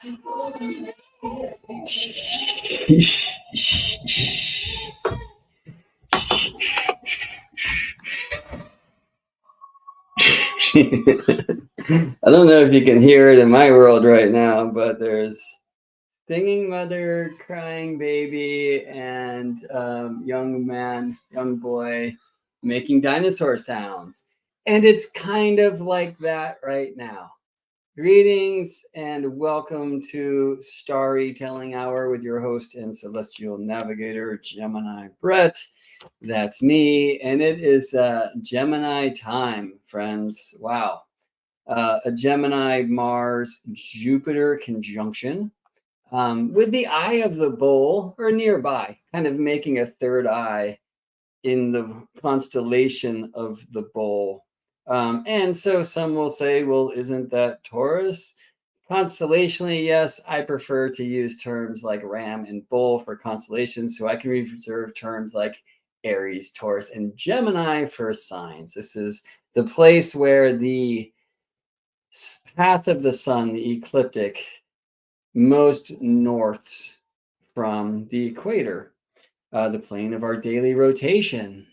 I don't know if you can hear it in my world right now, but there's singing mother, crying baby, and young boy making dinosaur sounds. And it's kind of like that right now. Greetings and welcome to StarryTelling Hour with your host and celestial navigator, Gemini Brett. That's me, and it is Gemini time, friends. Wow. A Gemini Mars-Jupiter conjunction with the eye of the bull or nearby, kind of making a third eye in the constellation of the bull. And so some will say, well, isn't that Taurus? Constellationally, yes, I prefer to use terms like ram and bull for constellations, so I can reserve terms like Aries, Taurus, and Gemini for signs. This is the place where the path of the sun, the ecliptic, most norths from the equator, the plane of our daily rotation,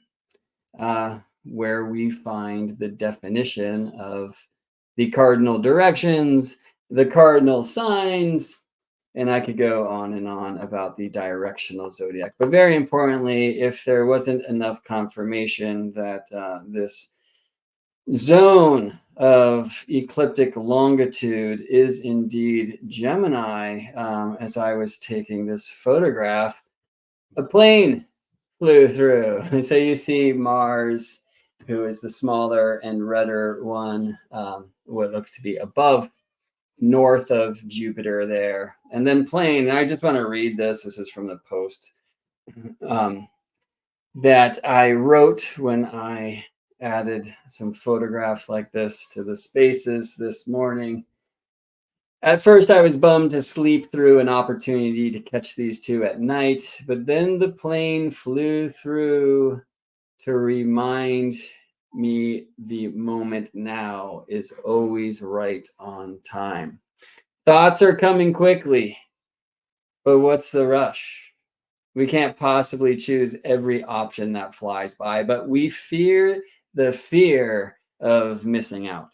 where we find the definition of the cardinal directions, the cardinal signs, and I could go on and on about the directional zodiac. But very importantly, if there wasn't enough confirmation that this zone of ecliptic longitude is indeed Gemini, as I was taking this photograph, a plane flew through. And so you see Mars, who is the smaller and redder one, what looks to be above, north of Jupiter there. And then plane, I just want to read this. This is from the post that I wrote when I added some photographs like this to the spaces this morning. At first, I was bummed to sleep through an opportunity to catch these two at night, but then the plane flew through to remind me the moment now is always right on time. Thoughts are coming quickly, but what's the rush? We can't possibly choose every option that flies by, but we fear the fear of missing out.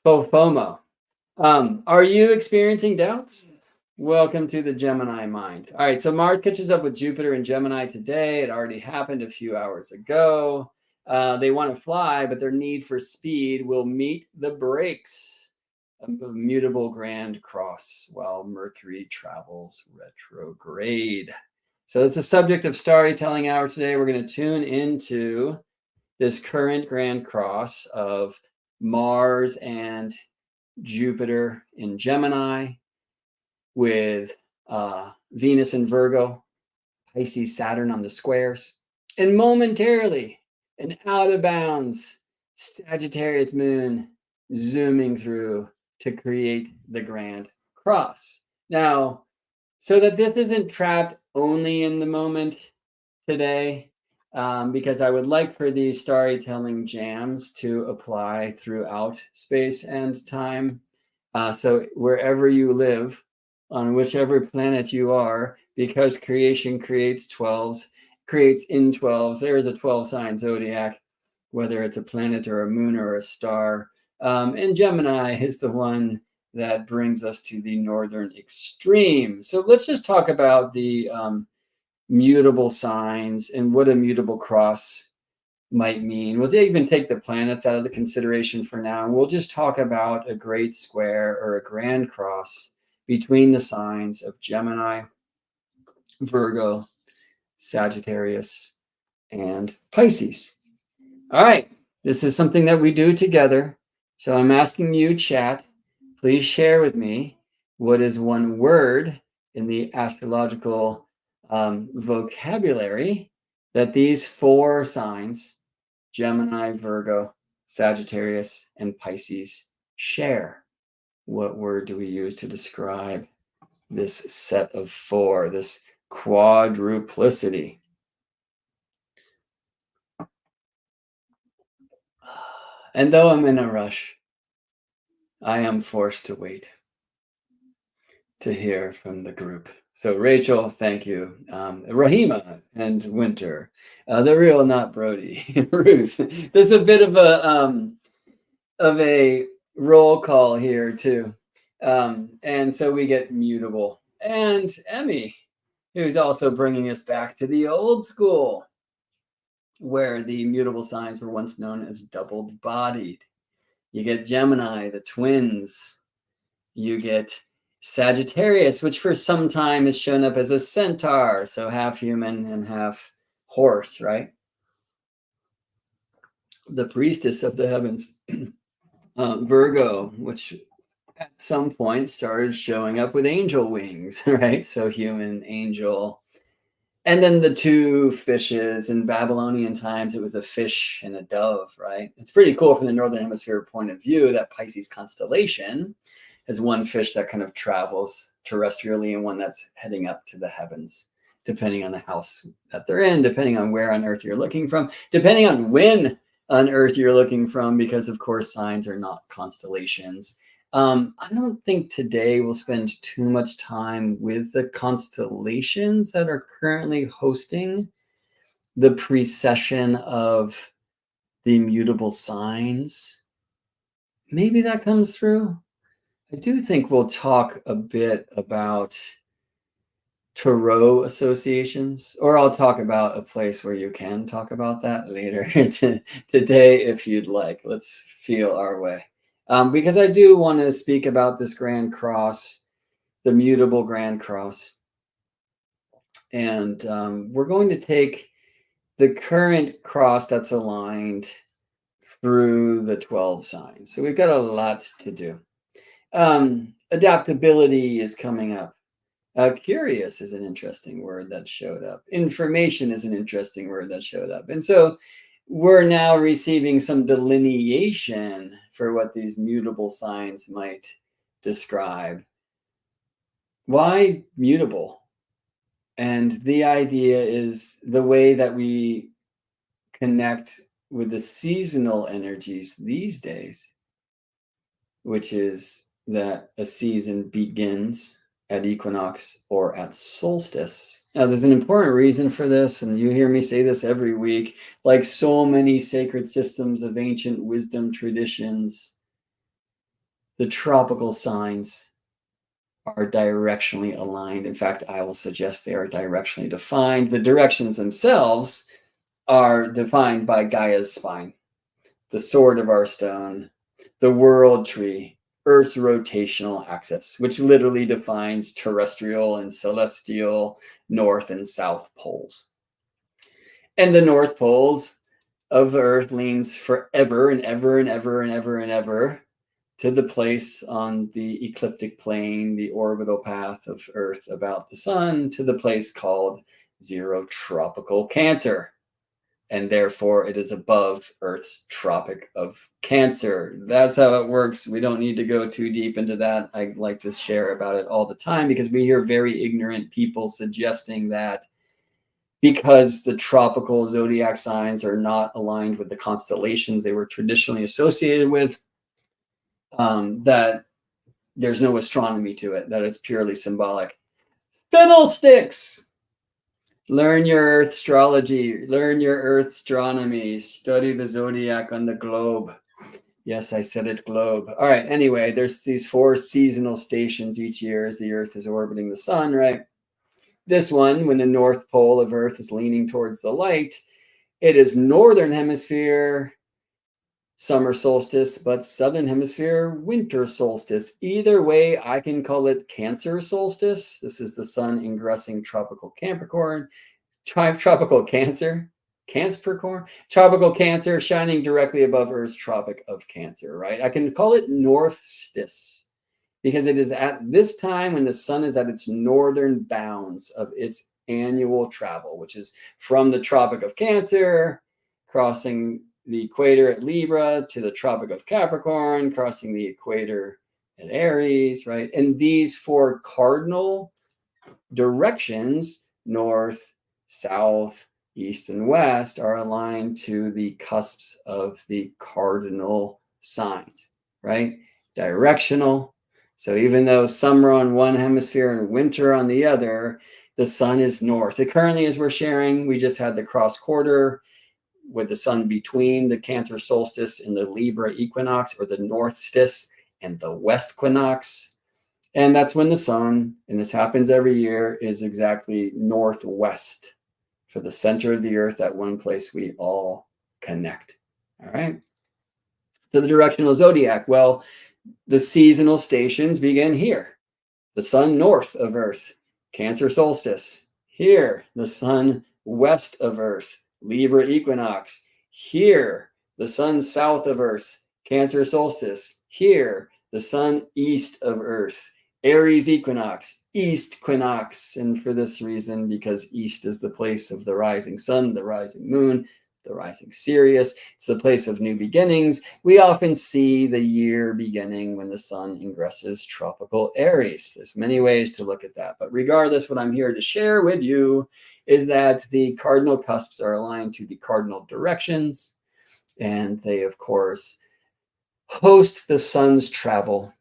FOMO. Are you experiencing doubts? Welcome to the Gemini mind. All right, so Mars catches up with Jupiter and Gemini today. It already happened a few hours ago. They want to fly, but their need for speed will meet the brakes of a mutable grand cross while Mercury travels retrograde. So it's a subject of StarryTelling Hour today. We're going to tune into this current grand cross of Mars and Jupiter in Gemini with Venus in Virgo, Pisces Saturn on the squares, and momentarily an out of bounds Sagittarius Moon zooming through to create the grand cross. Now, so that this isn't trapped only in the moment today, because I would like for these StarryTelling jams to apply throughout space and time. So wherever you live, on whichever planet you are, because creation creates 12s, creates in 12s, there is a 12 sign zodiac, whether it's a planet or a moon or a star. And Gemini is the one that brings us to the northern extreme. So let's just talk about the mutable signs and what a mutable cross might mean. We'll even take the planets out of the consideration for now, and we'll just talk about a great square or a grand cross between the signs of Gemini, Virgo, Sagittarius, and Pisces. All right, this is something that we do together. So I'm asking you, chat, please share with me what is one word in the astrological vocabulary that these four signs, Gemini, Virgo, Sagittarius, and Pisces, share. What word do we use to describe this set of four, this quadruplicity? And though I'm in a rush, I am forced to wait to hear from the group. So Rachel, thank you. Rahima and Winter, the real not Brody. Ruth. There's a bit of a roll call here too. And so we get Mutable and Emmy, who's also bringing us back to the old school where the mutable signs were once known as double-bodied. You get Gemini, the twins. You get Sagittarius, which for some time has shown up as a centaur, so half human and half horse, right? The priestess of the heavens, Virgo, which at some point started showing up with angel wings, right? So human, angel. And then the two fishes in Babylonian times, it was a fish and a dove, right? It's pretty cool from the Northern Hemisphere point of view that Pisces constellation is one fish that kind of travels terrestrially and one that's heading up to the heavens, depending on the house that they're in, depending on where on Earth you're looking from, depending on when on Earth you're looking from, because of course signs are not constellations. I don't think today we'll spend too much time with the constellations that are currently hosting the precession of the mutable signs. Maybe that comes through. I do think we'll talk a bit about tarot associations, or I'll talk about a place where you can talk about that later today if you'd like. Let's feel our way. Because I do want to speak about this Grand Cross, the mutable Grand Cross. And we're going to take the current cross that's aligned through the 12 signs. So we've got a lot to do. Adaptability is coming up. Curious is an interesting word that showed up. Information is an interesting word that showed up. And so we're now receiving some delineation for what these mutable signs might describe. Why mutable? And the idea is the way that we connect with the seasonal energies these days, which is that a season begins at equinox or at solstice. Now, there's an important reason for this, and you hear me say this every week. Like so many sacred systems of ancient wisdom traditions, the tropical signs are directionally aligned. In fact, I will suggest they are directionally defined. The directions themselves are defined by Gaia's spine, the sword of our stone, the world tree, Earth's rotational axis, which literally defines terrestrial and celestial north and south poles. And the north poles of Earth leans forever and ever and ever and ever and ever to the place on the ecliptic plane, the orbital path of Earth about the sun, to the place called zero tropical Cancer. And therefore it is above Earth's Tropic of Cancer. That's how it works. We don't need to go too deep into that. I like to share about it all the time because we hear very ignorant people suggesting that because the tropical zodiac signs are not aligned with the constellations they were traditionally associated with, that there's no astronomy to it, that it's purely symbolic. Fiddlesticks! Learn your Earth astrology, learn your Earth astronomy, study the zodiac on the globe. Yes, I said it, globe. All right, anyway, there's these 4 seasonal stations each year as the Earth is orbiting the sun, right? This one, when the North Pole of Earth is leaning towards the light, it is Northern Hemisphere summer solstice, but Southern Hemisphere winter solstice. Either way, I can call it Cancer solstice. This is the sun ingressing tropical Capricorn, tropical Cancer, tropical Cancer shining directly above Earth's Tropic of Cancer, right? I can call it Northstice because it is at this time when the sun is at its northern bounds of its annual travel, which is from the Tropic of Cancer, crossing the equator at Libra to the Tropic of Capricorn, crossing the equator at Aries, right? And these 4 cardinal directions, north, south, east, and west, are aligned to the cusps of the cardinal signs, right? directional. So even though summer on one hemisphere and winter on the other, the sun is north. It currently, as we're sharing, we just had the cross quarter with the sun between the Cancer solstice and the Libra equinox, or the north stice and the west equinox. And that's when the sun, and this happens every year, is exactly northwest for the center of the earth, that one place we all connect. All right. So the directional zodiac, well, the seasonal stations begin here. The sun north of Earth, Cancer solstice. Here, the sun west of Earth, Libra equinox. Here, the sun south of Earth, Cancer solstice. Here, the sun east of Earth, Aries equinox, east equinox. And for this reason, because east is the place of the rising sun, the rising moon, the rising Sirius, it's the place of new beginnings. We often see the year beginning when the sun ingresses tropical Aries. There's many ways to look at that, but regardless, what I'm here to share with you is that the cardinal cusps are aligned to the cardinal directions, and they, of course, host the sun's travel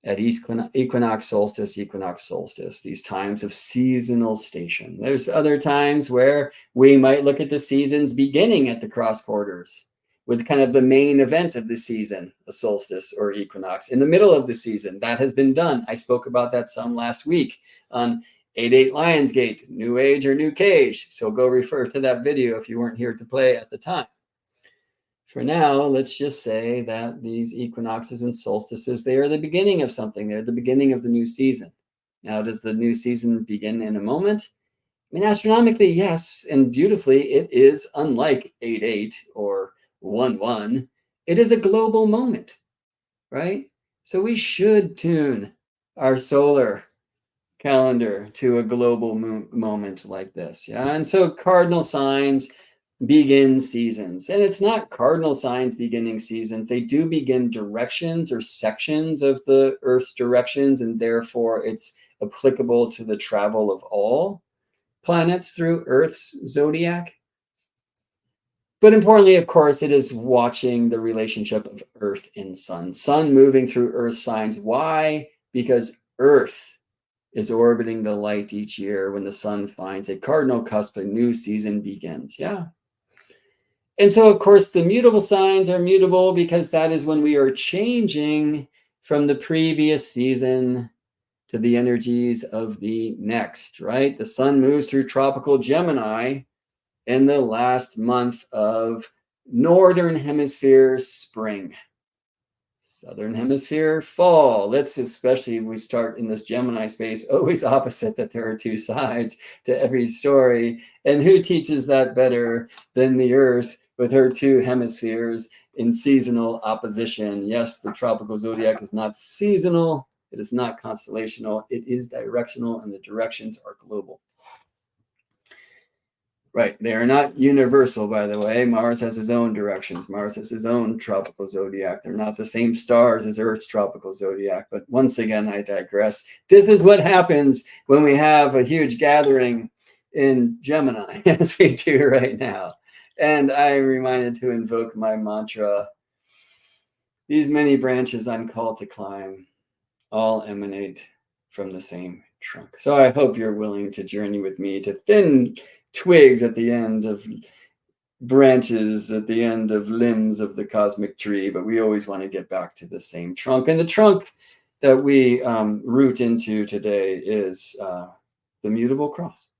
at equinox, solstice, these times of seasonal station. There's other times where we might look at the seasons beginning at the cross quarters with kind of the main event of the season, a solstice or equinox, in the middle of the season. That has been done. I spoke about that some last week on 8-8 Lionsgate, New Age or New Cage. So go refer to that video if you weren't here to play at the time. For now, let's just say that these equinoxes and solstices, they are the beginning of something. They're the beginning of the new season. Now, does the new season begin in a moment? I mean, astronomically, yes, and beautifully, it is unlike 8-8 or 1-1. It is a global moment, right? So we should tune our solar calendar to a global moment like this, yeah? And so cardinal signs begin seasons, and it's not cardinal signs beginning seasons. They do begin directions or sections of the Earth's directions, and therefore it's applicable to the travel of all planets through Earth's zodiac. But importantly, of course, it is watching the relationship of Earth and Sun. Sun moving through Earth signs. Why? Because Earth is orbiting the light each year. When the sun finds a cardinal cusp, a new season begins. Yeah. And so, of course, the mutable signs are mutable because that is when we are changing from the previous season to the energies of the next, right? The sun moves through tropical Gemini in the last month of Northern Hemisphere spring. Southern Hemisphere fall. Let's, especially if we start in this Gemini space, always opposite, that there are two sides to every story. And who teaches that better than the Earth with her two hemispheres in seasonal opposition? Yes, the tropical zodiac is not seasonal. It is not constellational. It is directional, and the directions are global. Right. They are not universal, by the way. Mars has his own directions. Mars has his own tropical zodiac. They're not the same stars as Earth's tropical zodiac. But once again, I digress. This is what happens when we have a huge gathering in Gemini, as we do right now. And I am reminded to invoke my mantra. These many branches I'm called to climb all emanate from the same trunk. So I hope you're willing to journey with me to thin twigs at the end of branches, at the end of limbs of the cosmic tree, but we always want to get back to the same trunk. And the trunk that we root into today is the mutable cross.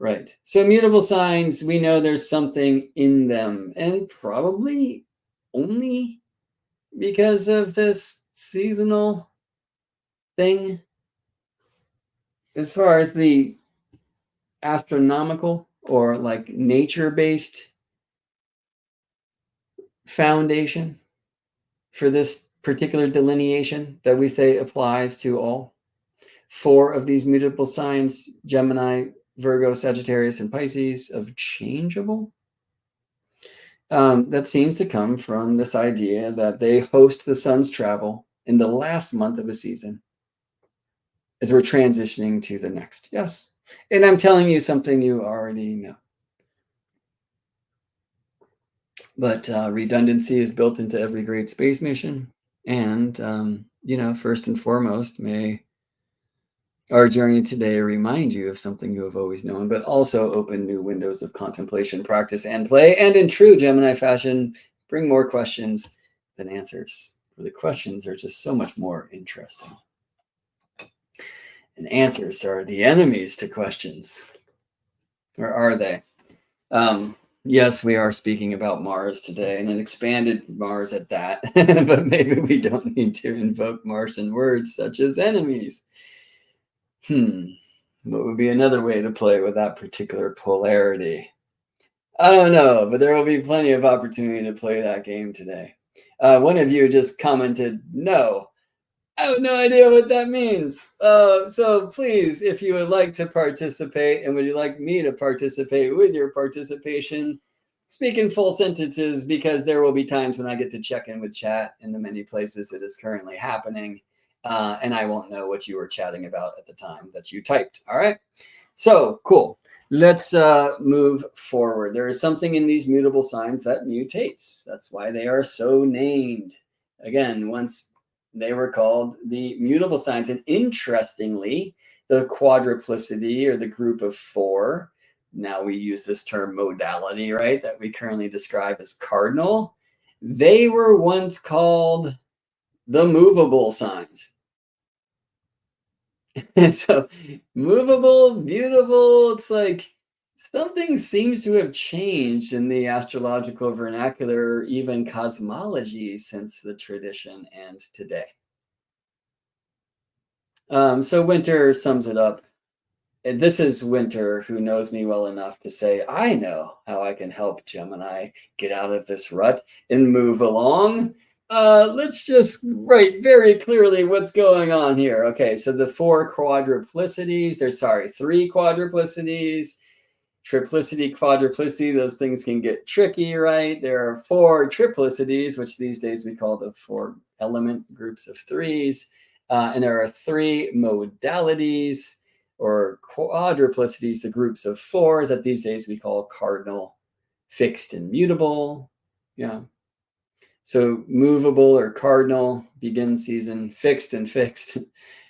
Right. So mutable signs, we know there's something in them, and probably only because of this seasonal thing. As far as the astronomical or like nature-based foundation for this particular delineation that we say applies to all 4 of these mutable signs, Gemini, Virgo, Sagittarius, and Pisces, of changeable, that seems to come from this idea that they host the sun's travel in the last month of a season as we're transitioning to the next. Yes. And I'm telling you something you already know. But redundancy is built into every great space mission. And, first and foremost, may our journey today remind you of something you have always known, but also open new windows of contemplation, practice, and play. And in true Gemini fashion, bring more questions than answers. For the questions are just so much more interesting. And answers are the enemies to questions. Or are they? Yes, we are speaking about Mars today, and an expanded Mars at that. But maybe we don't need to invoke Martian words such as enemies. What would be another way to play with that particular polarity? I don't know, but there will be plenty of opportunity to play that game today. One of you just commented, no. I have no idea what that means. So please, if you would like to participate and would you like me to participate with your participation, speak in full sentences, because there will be times when I get to check in with chat in the many places it is currently happening. And I won't know what you were chatting about at the time that you typed. All right. So cool. Let's move forward. There is something in these mutable signs that mutates. That's why they are so named. Again, once they were called the mutable signs. And interestingly, the quadruplicity, or the group of four, now we use this term modality, right, that we currently describe as cardinal. They were once called the movable signs. And so movable, mutable, it's like something seems to have changed in the astrological vernacular, even cosmology, since the tradition and today. So Winter sums it up. And this is Winter, who knows me well enough to say, I know how I can help Gemini get out of this rut and move along. Let's just write very clearly what's going on here. Okay, so the three quadruplicities, triplicity, quadruplicity, those things can get tricky, right? There are four triplicities, which these days we call the four element groups of threes. And there are three modalities, or quadruplicities, the groups of fours that these days we call cardinal, fixed, and mutable. Yeah. So movable or cardinal, begin season, fixed and fixed.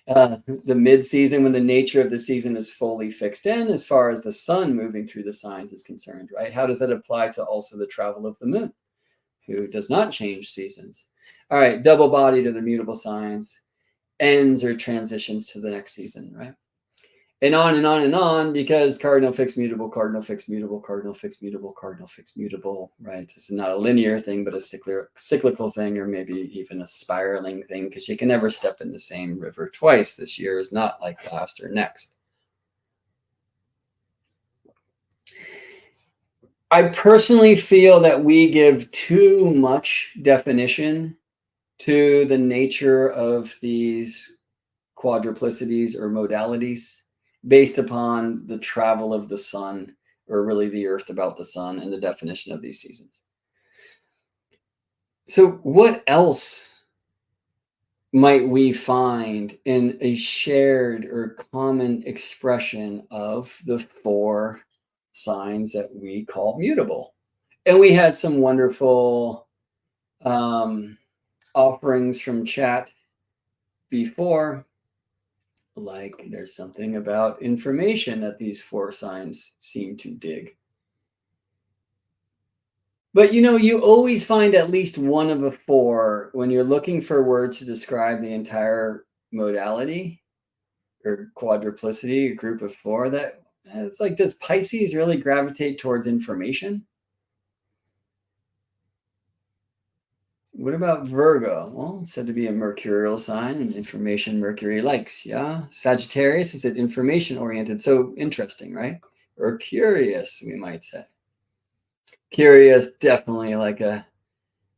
The mid-season, when the nature of the season is fully fixed in, as far as the sun moving through the signs is concerned, right? How does that apply to also the travel of the moon, who does not change seasons? All right, double body to the mutable signs, ends or transitions to the next season, right? And on and on and on, because cardinal, fixed, mutable, cardinal, fixed, mutable, cardinal, fixed, mutable, cardinal, fixed, mutable, right? This is not a linear thing, but a cyclical thing, or maybe even a spiraling thing, because you can never step in the same river twice. This year is not like last or next. I personally feel that we give too much definition to the nature of these quadruplicities or modalities based upon the travel of the sun, or really the earth about the sun, and the definition of these seasons. So what else might we find in a shared or common expression of the four signs that we call mutable? And we had some wonderful offerings from chat before. Like, there's something about information that these four signs seem to dig. But you always find at least one of the four when you're looking for words to describe the entire modality or quadruplicity, a group of four. That it's like, does Pisces really gravitate towards information? What about Virgo? Well, it's said to be a mercurial sign, and information Mercury likes. Yeah. Sagittarius, is it information oriented? So interesting, right? Or curious, we might say. Curious, definitely like a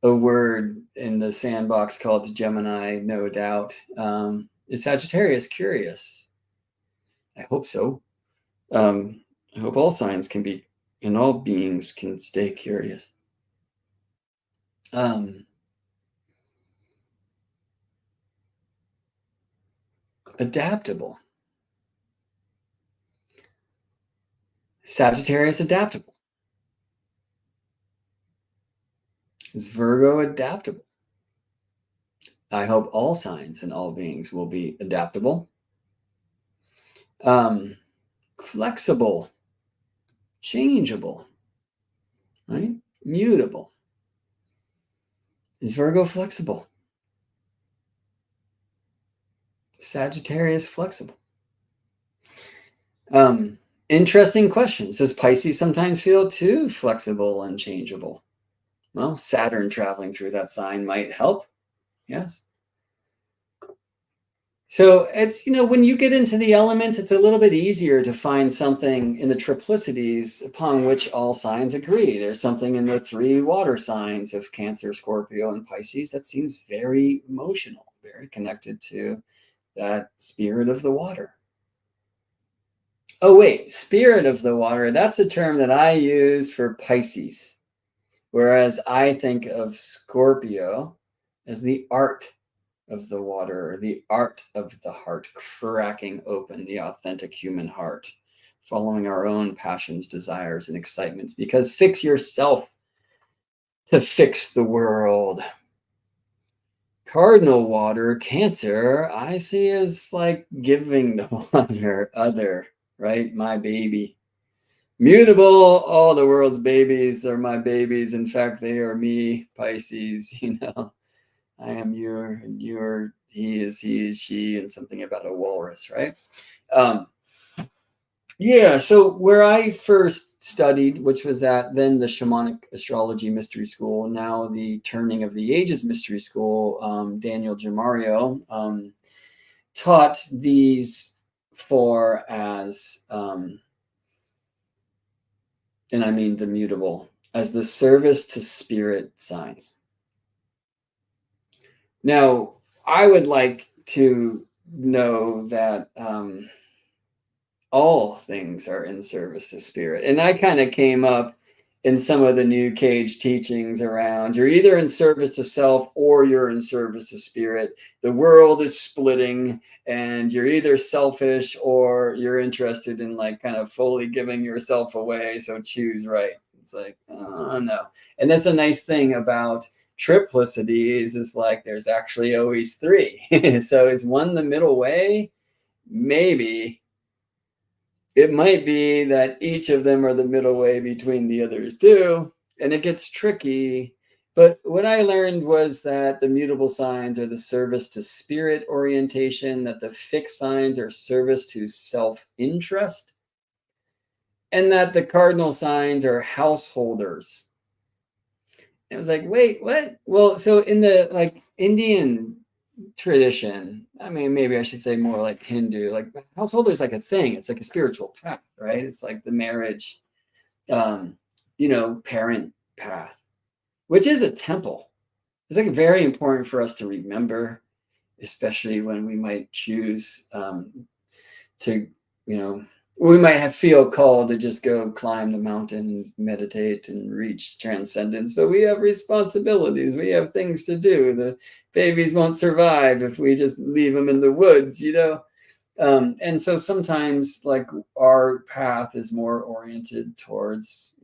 word in the sandbox called Gemini, no doubt. Is Sagittarius curious? I hope so. I hope all signs can be, and all beings can stay curious. Adaptable. Sagittarius adaptable. Is Virgo adaptable? I hope all signs and all beings will be adaptable, flexible, changeable, right? Mutable. Is Virgo flexible? Sagittarius flexible? Interesting questions. Does Pisces sometimes feel too flexible and changeable? Well, Saturn traveling through that sign might help. Yes. So it's, when you get into the elements, it's a little bit easier to find something in the triplicities upon which all signs agree. There's something in the 3 water signs of Cancer, Scorpio, and Pisces that seems very emotional, very connected to that spirit of the water. Oh, wait, spirit of the water. That's a term that I use for Pisces, whereas I think of Scorpio as the art of the water, the art of the heart, cracking open the authentic human heart, following our own passions, desires, and excitements, because fix yourself to fix the world. Cardinal water, Cancer, I see as like giving the water, other, right? My baby. Mutable, all the world's babies are my babies. In fact, they are me, Pisces, I am your, and your, he is she, and something about a walrus, right? Yeah, so where I first studied, which was at then the Shamanic Astrology Mystery School, now the Turning of the Ages Mystery School, Daniel Gemario taught these 4 as, and I mean the mutable, as the service to spirit signs. Now, I would like to know that all things are in service to spirit. And I kind of came up in some of the New Age teachings around you're either in service to self or you're in service to spirit. The world is splitting and you're either selfish or you're interested in like kind of fully giving yourself away. So choose right. It's like, oh no. And that's a nice thing about triplicities is like there's actually always 3. So is one the middle way? Maybe. It might be that each of them are the middle way between the others too, and it gets tricky. But what I learned was that the mutable signs are the service to spirit orientation, that the fixed signs are service to self-interest, and that the cardinal signs are householders. And I was like, wait, what? Well, so in the like Indian tradition, I mean, maybe I should say more like Hindu, like householder is like a thing. It's like a spiritual path, right? It's like the marriage, parent path, which is a temple. It's like very important for us to remember, especially when we might choose to, we might feel called to just go climb the mountain, meditate, and reach transcendence, but we have responsibilities. We have things to do. The babies won't survive if we just leave them in the woods, and so sometimes like our path is more oriented towards,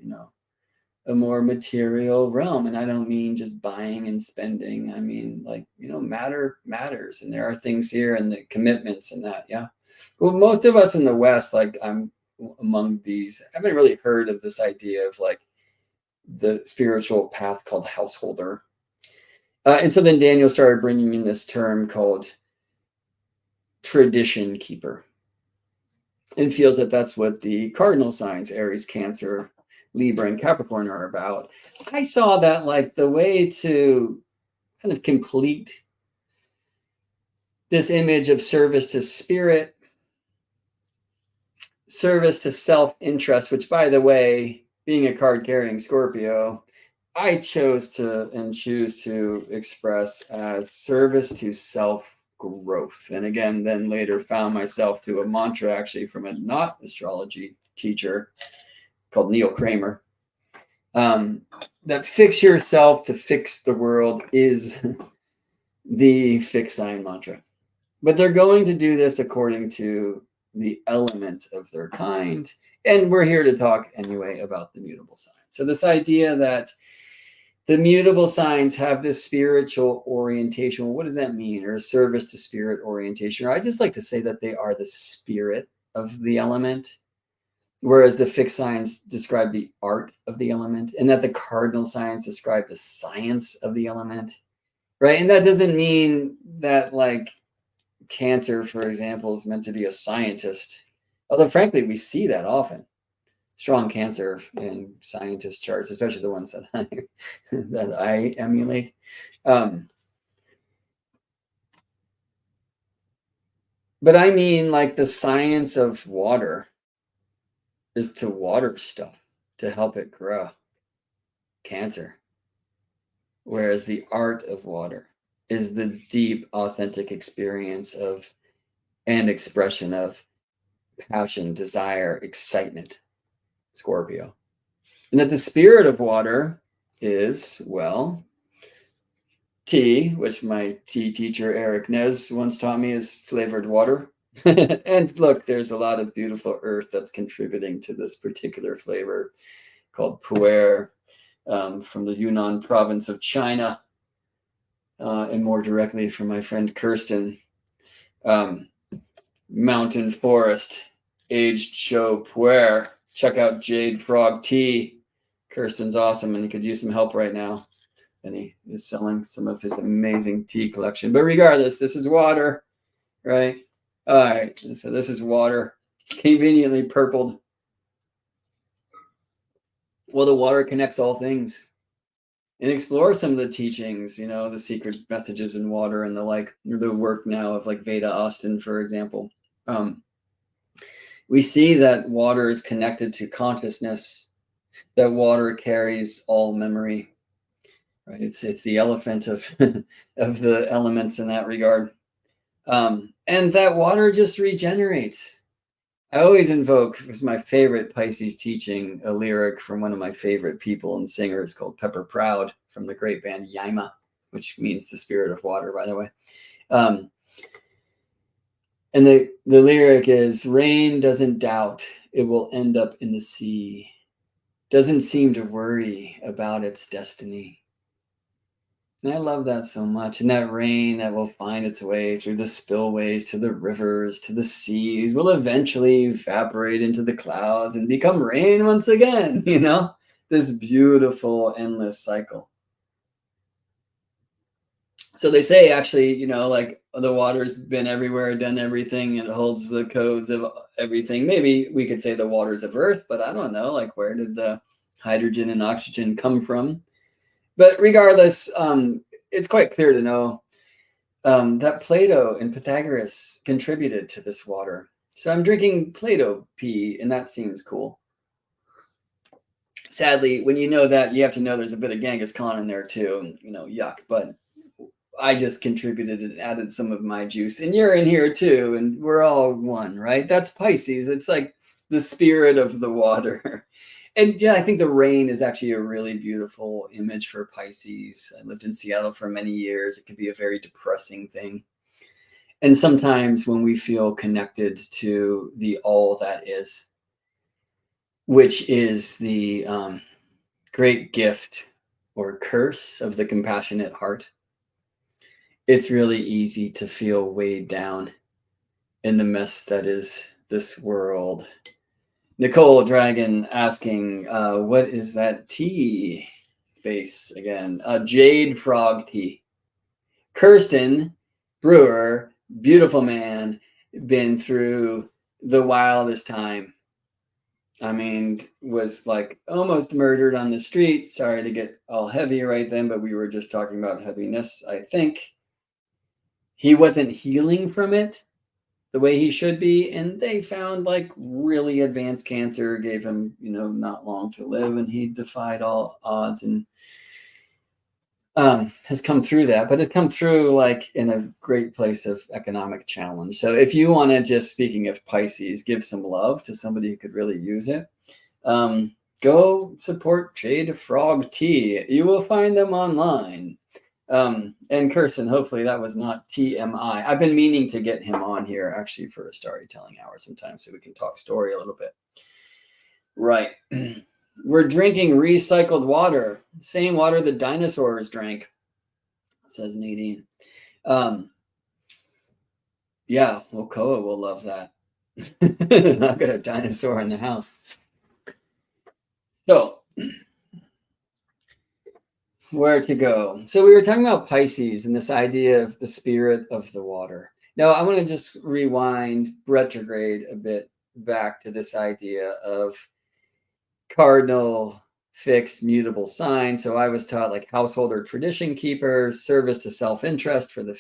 a more material realm. And I don't mean just buying and spending. I mean, like, matter matters. And there are things here and the commitments and that. Yeah. Well, most of us in the West, like I'm among these, haven't really heard of this idea of like the spiritual path called householder. And so then Daniel started bringing in this term called tradition keeper and feels that that's what the cardinal signs, Aries, Cancer, Libra, and Capricorn are about. I saw that like the way to kind of complete this image of service to spirit, service to self-interest, which by the way, being a card-carrying Scorpio, I chose to and choose to express as service to self-growth. And again, then later found myself to a mantra actually from a not astrology teacher called Neil Kramer. That fix yourself to fix the world is the fixed sign mantra. But they're going to do this according to the element of their kind. And we're here to talk anyway about the mutable sign. So this idea that The mutable signs have this spiritual orientation. Well, what does that mean? Or service to spirit orientation? Or I just like to say that they are the spirit of the element, whereas the fixed signs describe the art of the element, and that the cardinal signs describe the science of the element, right? And that doesn't mean that, like, Cancer, for example, is meant to be a scientist. Although, frankly, we see that often. Strong Cancer in scientist charts, especially the ones that I emulate. But I mean, like, the science of water is to water stuff to help it grow. Cancer. Whereas the art of water is the deep, authentic experience of and expression of passion, desire, excitement. Scorpio. And that the spirit of water is, well, tea, which my tea teacher Eric Nez once taught me is flavored water. And look, there's a lot of beautiful earth that's contributing to this particular flavor called pu'er, from the Yunnan province of China, and more directly from my friend Kirsten. Mountain forest, aged show pu'er. Check out Jade Frog Tea. Kirsten's awesome, and he could use some help right now. And he is selling some of his amazing tea collection. But regardless, this is water, right? All right, so this is water, conveniently purpled. Well, the water connects all things and explores some of the teachings, you know, the secret messages in water and the like, the work now of like Veda Austin, for example. We see that water is connected to consciousness, that water carries all memory, right? It's the elephant of of the elements in that regard. And that water just regenerates. I always invoke, as my favorite Pisces teaching, a lyric from one of my favorite people and singers called Pepper Proud from the great band Yaima, which means the spirit of water, by the way. And the lyric is, rain doesn't doubt it will end up in the sea, doesn't seem to worry about its destiny. And I love that so much. And that rain that will find its way through the spillways to the rivers, to the seas, will eventually evaporate into the clouds and become rain once again, you know, this beautiful, endless cycle. So they say, actually, you know, like the water's been everywhere, done everything, and it holds the codes of everything. Maybe we could say the waters of Earth, but I don't know, like, where did the hydrogen and oxygen come from? But regardless, it's quite clear to know that Plato and Pythagoras contributed to this water. So I'm drinking Plato pee, and that seems cool. Sadly, when you know that, you have to know there's a bit of Genghis Khan in there too, and, you know, yuck. But I just contributed and added some of my juice, and you're in here too, and we're all one, right? That's Pisces. It's like the spirit of the water. And yeah, I think the rain is actually a really beautiful image for Pisces. I lived in Seattle for many years. It can be a very depressing thing. And sometimes when we feel connected to the all that is, which is the great gift or curse of the compassionate heart, it's really easy to feel weighed down in the mess that is this world. Nicole Dragon asking, what is that tea face again? Jade Frog Tea. Kirsten Brewer, beautiful man, been through the wildest time. I mean, was like almost murdered on the street. Sorry to get all heavy right then, but we were just talking about heaviness, I think. He wasn't healing from it the way he should be, and they found like really advanced cancer, gave him, you know, not long to live, and he defied all odds and has come through that, but it's come through like in a great place of economic challenge. So if you want to, just speaking of Pisces, give some love to somebody who could really use it, go support Jade Frog Tea. You will find them online. And Kirsten, hopefully that was not TMI. I've been meaning to get him on here actually for a StarryTelling Hour sometime so we can talk story a little bit. Right. We're drinking recycled water, same water the dinosaurs drank, says Nadine. Yeah, well, Koa will love that. I've got a dinosaur in the house. So, where to go? So we were talking about Pisces and this idea of the spirit of the water. Now, I want to just rewind retrograde a bit back to this idea of cardinal, fixed, mutable sign. So I was taught like household or tradition keepers, service to self-interest for the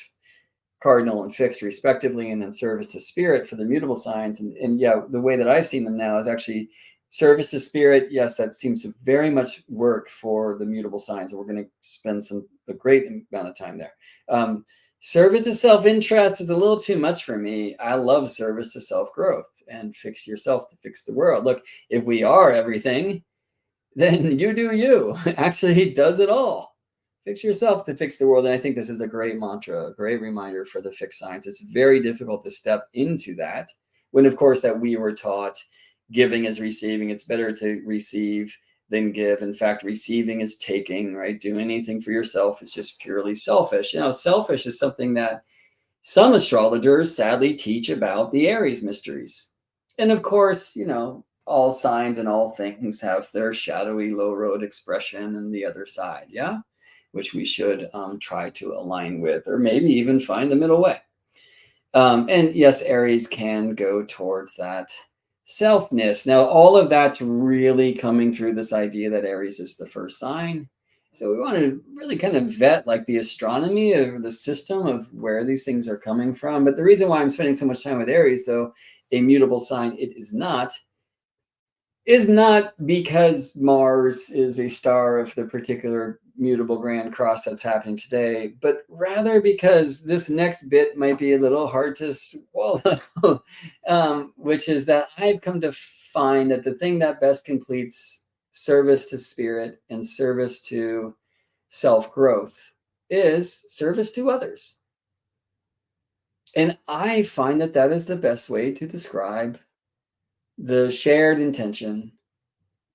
cardinal and fixed respectively, and then service to spirit for the mutable signs. And yeah, the way that I've seen them now is actually service to spirit. Yes, that seems to very much work for the mutable signs. And we're going to spend a great amount of time there. Service to self-interest is a little too much for me. I love service to self-growth and fix yourself to fix the world. Look, if we are everything, then you do you. Actually, he does it all. Fix yourself to fix the world. And I think this is a great mantra, a great reminder for the fixed signs. It's very difficult to step into that when, of course, that we were taught giving is receiving. It's better to receive than give. In fact, receiving is taking, right? Do anything for yourself is just purely selfish. You know, selfish is something that some astrologers sadly teach about the Aries mysteries. And of course, you know, all signs and all things have their shadowy low road expression and the other side, yeah, which we should try to align with, or maybe even find the middle way. And yes, Aries can go towards that selfness. Now, all of that's really coming through this idea that Aries is the first sign. So we want to really kind of vet like the astronomy of the system of where these things are coming from. But the reason why I'm spending so much time with Aries, though, a mutable sign it is not because Mars is a star of the particular mutable grand cross that's happening today, but rather because this next bit might be a little hard to swallow, which is that I've come to find that the thing that best completes service to spirit and service to self-growth is service to others. And I find that that is the best way to describe the shared intention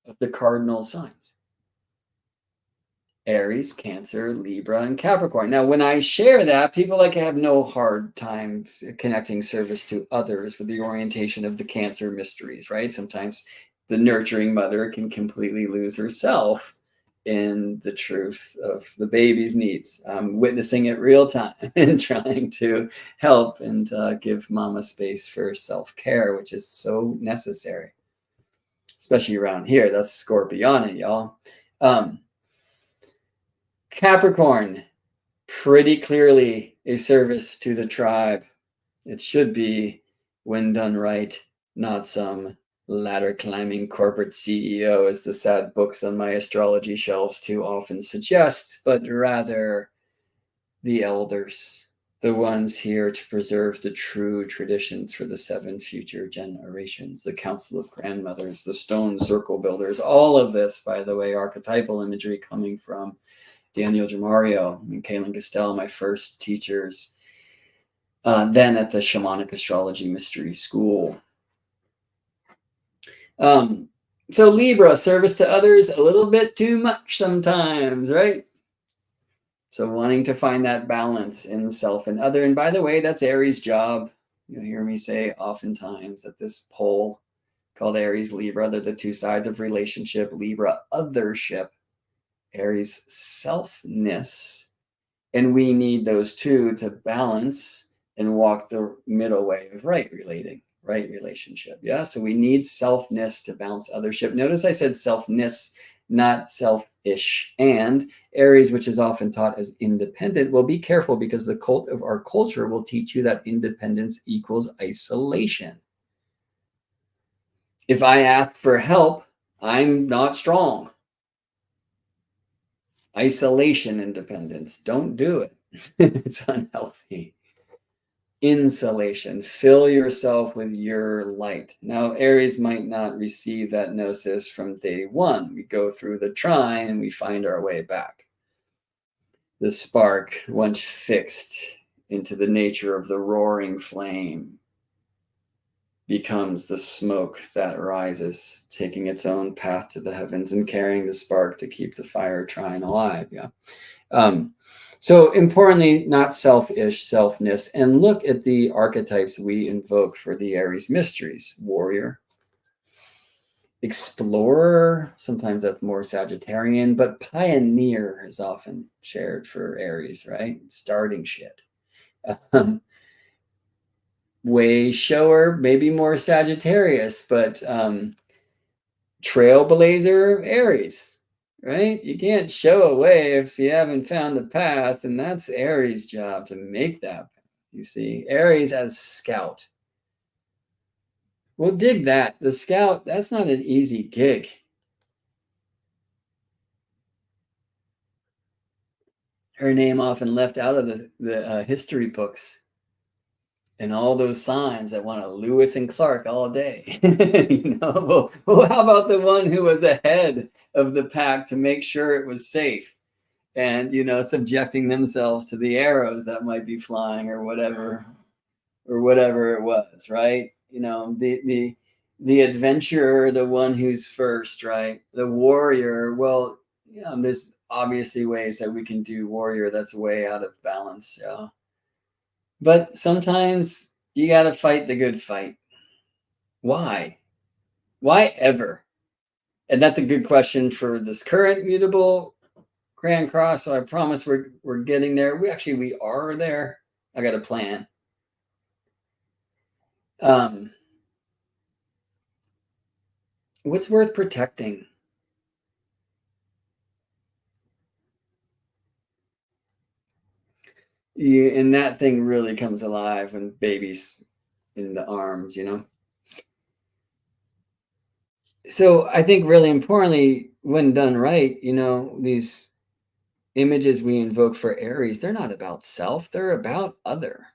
of the cardinal signs: Aries, Cancer, Libra, and Capricorn. Now, when I share that, people like have no hard time connecting service to others with the orientation of the Cancer mysteries, right? Sometimes the nurturing mother can completely lose herself in the truth of the baby's needs. I'm witnessing it real time and trying to help and give mama space for self-care, which is so necessary, especially around here. That's Scorpiana, y'all. Capricorn, pretty clearly a service to the tribe. It should be, when done right, not some ladder climbing corporate CEO, as the sad books on my astrology shelves too often suggest, but rather the elders, the ones here to preserve the true traditions for the 7 future generations, the council of grandmothers, the stone circle builders. All of this, by the way, archetypal imagery coming from Daniel Jamario and Kaylin Castell, my first teachers, then at the Shamanic Astrology Mystery School. So Libra, service to others, a little bit too much sometimes, right? So wanting to find that balance in self and other. And by the way, that's Aries' job. You'll hear me say oftentimes that this pole called Aries Libra, they're the two sides of relationship. Libra, othership. Aries, selfness. And we need those two to balance and walk the middle way of right relationship. Yeah. So we need selfness to balance othership. Notice I said selfness, not selfish. And Aries, which is often taught as independent, well, be careful, because the cult of our culture will teach you that independence equals isolation. If I ask for help, I'm not strong. Isolation independence. Don't do it. It's unhealthy. Insulation. Fill yourself with your light. Now, Aries might not receive that gnosis from day one. We go through the trine and we find our way back. The spark, once fixed into the nature of the roaring flame, becomes the smoke that rises, taking its own path to the heavens and carrying the spark to keep the fire trying alive. Yeah. So importantly, not selfish, selfness, and look at the archetypes we invoke for the Aries mysteries: warrior, explorer, sometimes that's more Sagittarian, but pioneer is often shared for Aries, right? Starting shit. Way shower, maybe more Sagittarius, but trailblazer, Aries, right? You can't show a way if you haven't found the path, and that's Aries' job to make that path. You see, Aries as scout. Well, dig that. The scout, that's not an easy gig. Her name often left out of the history books. And all those signs that want to Lewis and Clark all day. Well, how about the one who was ahead of the pack to make sure it was safe, and subjecting themselves to the arrows that might be flying or whatever it was, right? The adventurer, the one who's first, right? The warrior. Well, there's obviously ways that we can do warrior that's way out of balance. Yeah. But sometimes you got to fight the good fight. Why? Why ever? And that's a good question for this current mutable Grand Cross. So I promise we're getting there. We are there. I got a plan. What's worth protecting? And that thing really comes alive when baby's in the arms, So I think really importantly, when done right, these images we invoke for Aries, they're not about self, they're about other.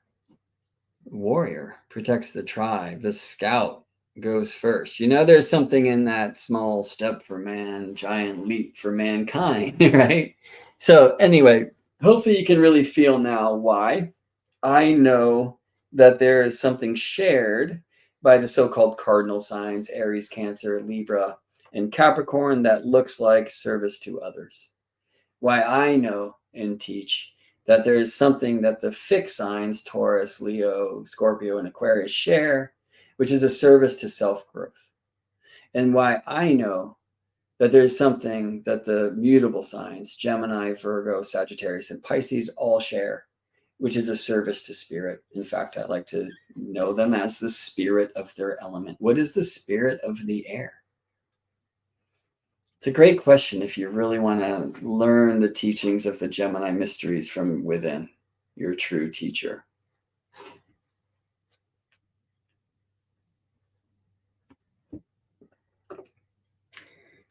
Warrior protects the tribe, the scout goes first. There's something in that small step for man, giant leap for mankind, right? So anyway, hopefully you can really feel now why I know that there is something shared by the so-called cardinal signs, Aries, Cancer, Libra, and Capricorn, that looks like service to others. Why I know and teach that there is something that the fixed signs, Taurus, Leo, Scorpio, and Aquarius share, which is a service to self-growth. And why I know that there's something that the mutable signs, Gemini, Virgo, Sagittarius, and Pisces all share, which is a service to spirit. In fact, I like to know them as the spirit of their element. What is the spirit of the air? It's a great question if you really want to learn the teachings of the Gemini mysteries from within, your true teacher.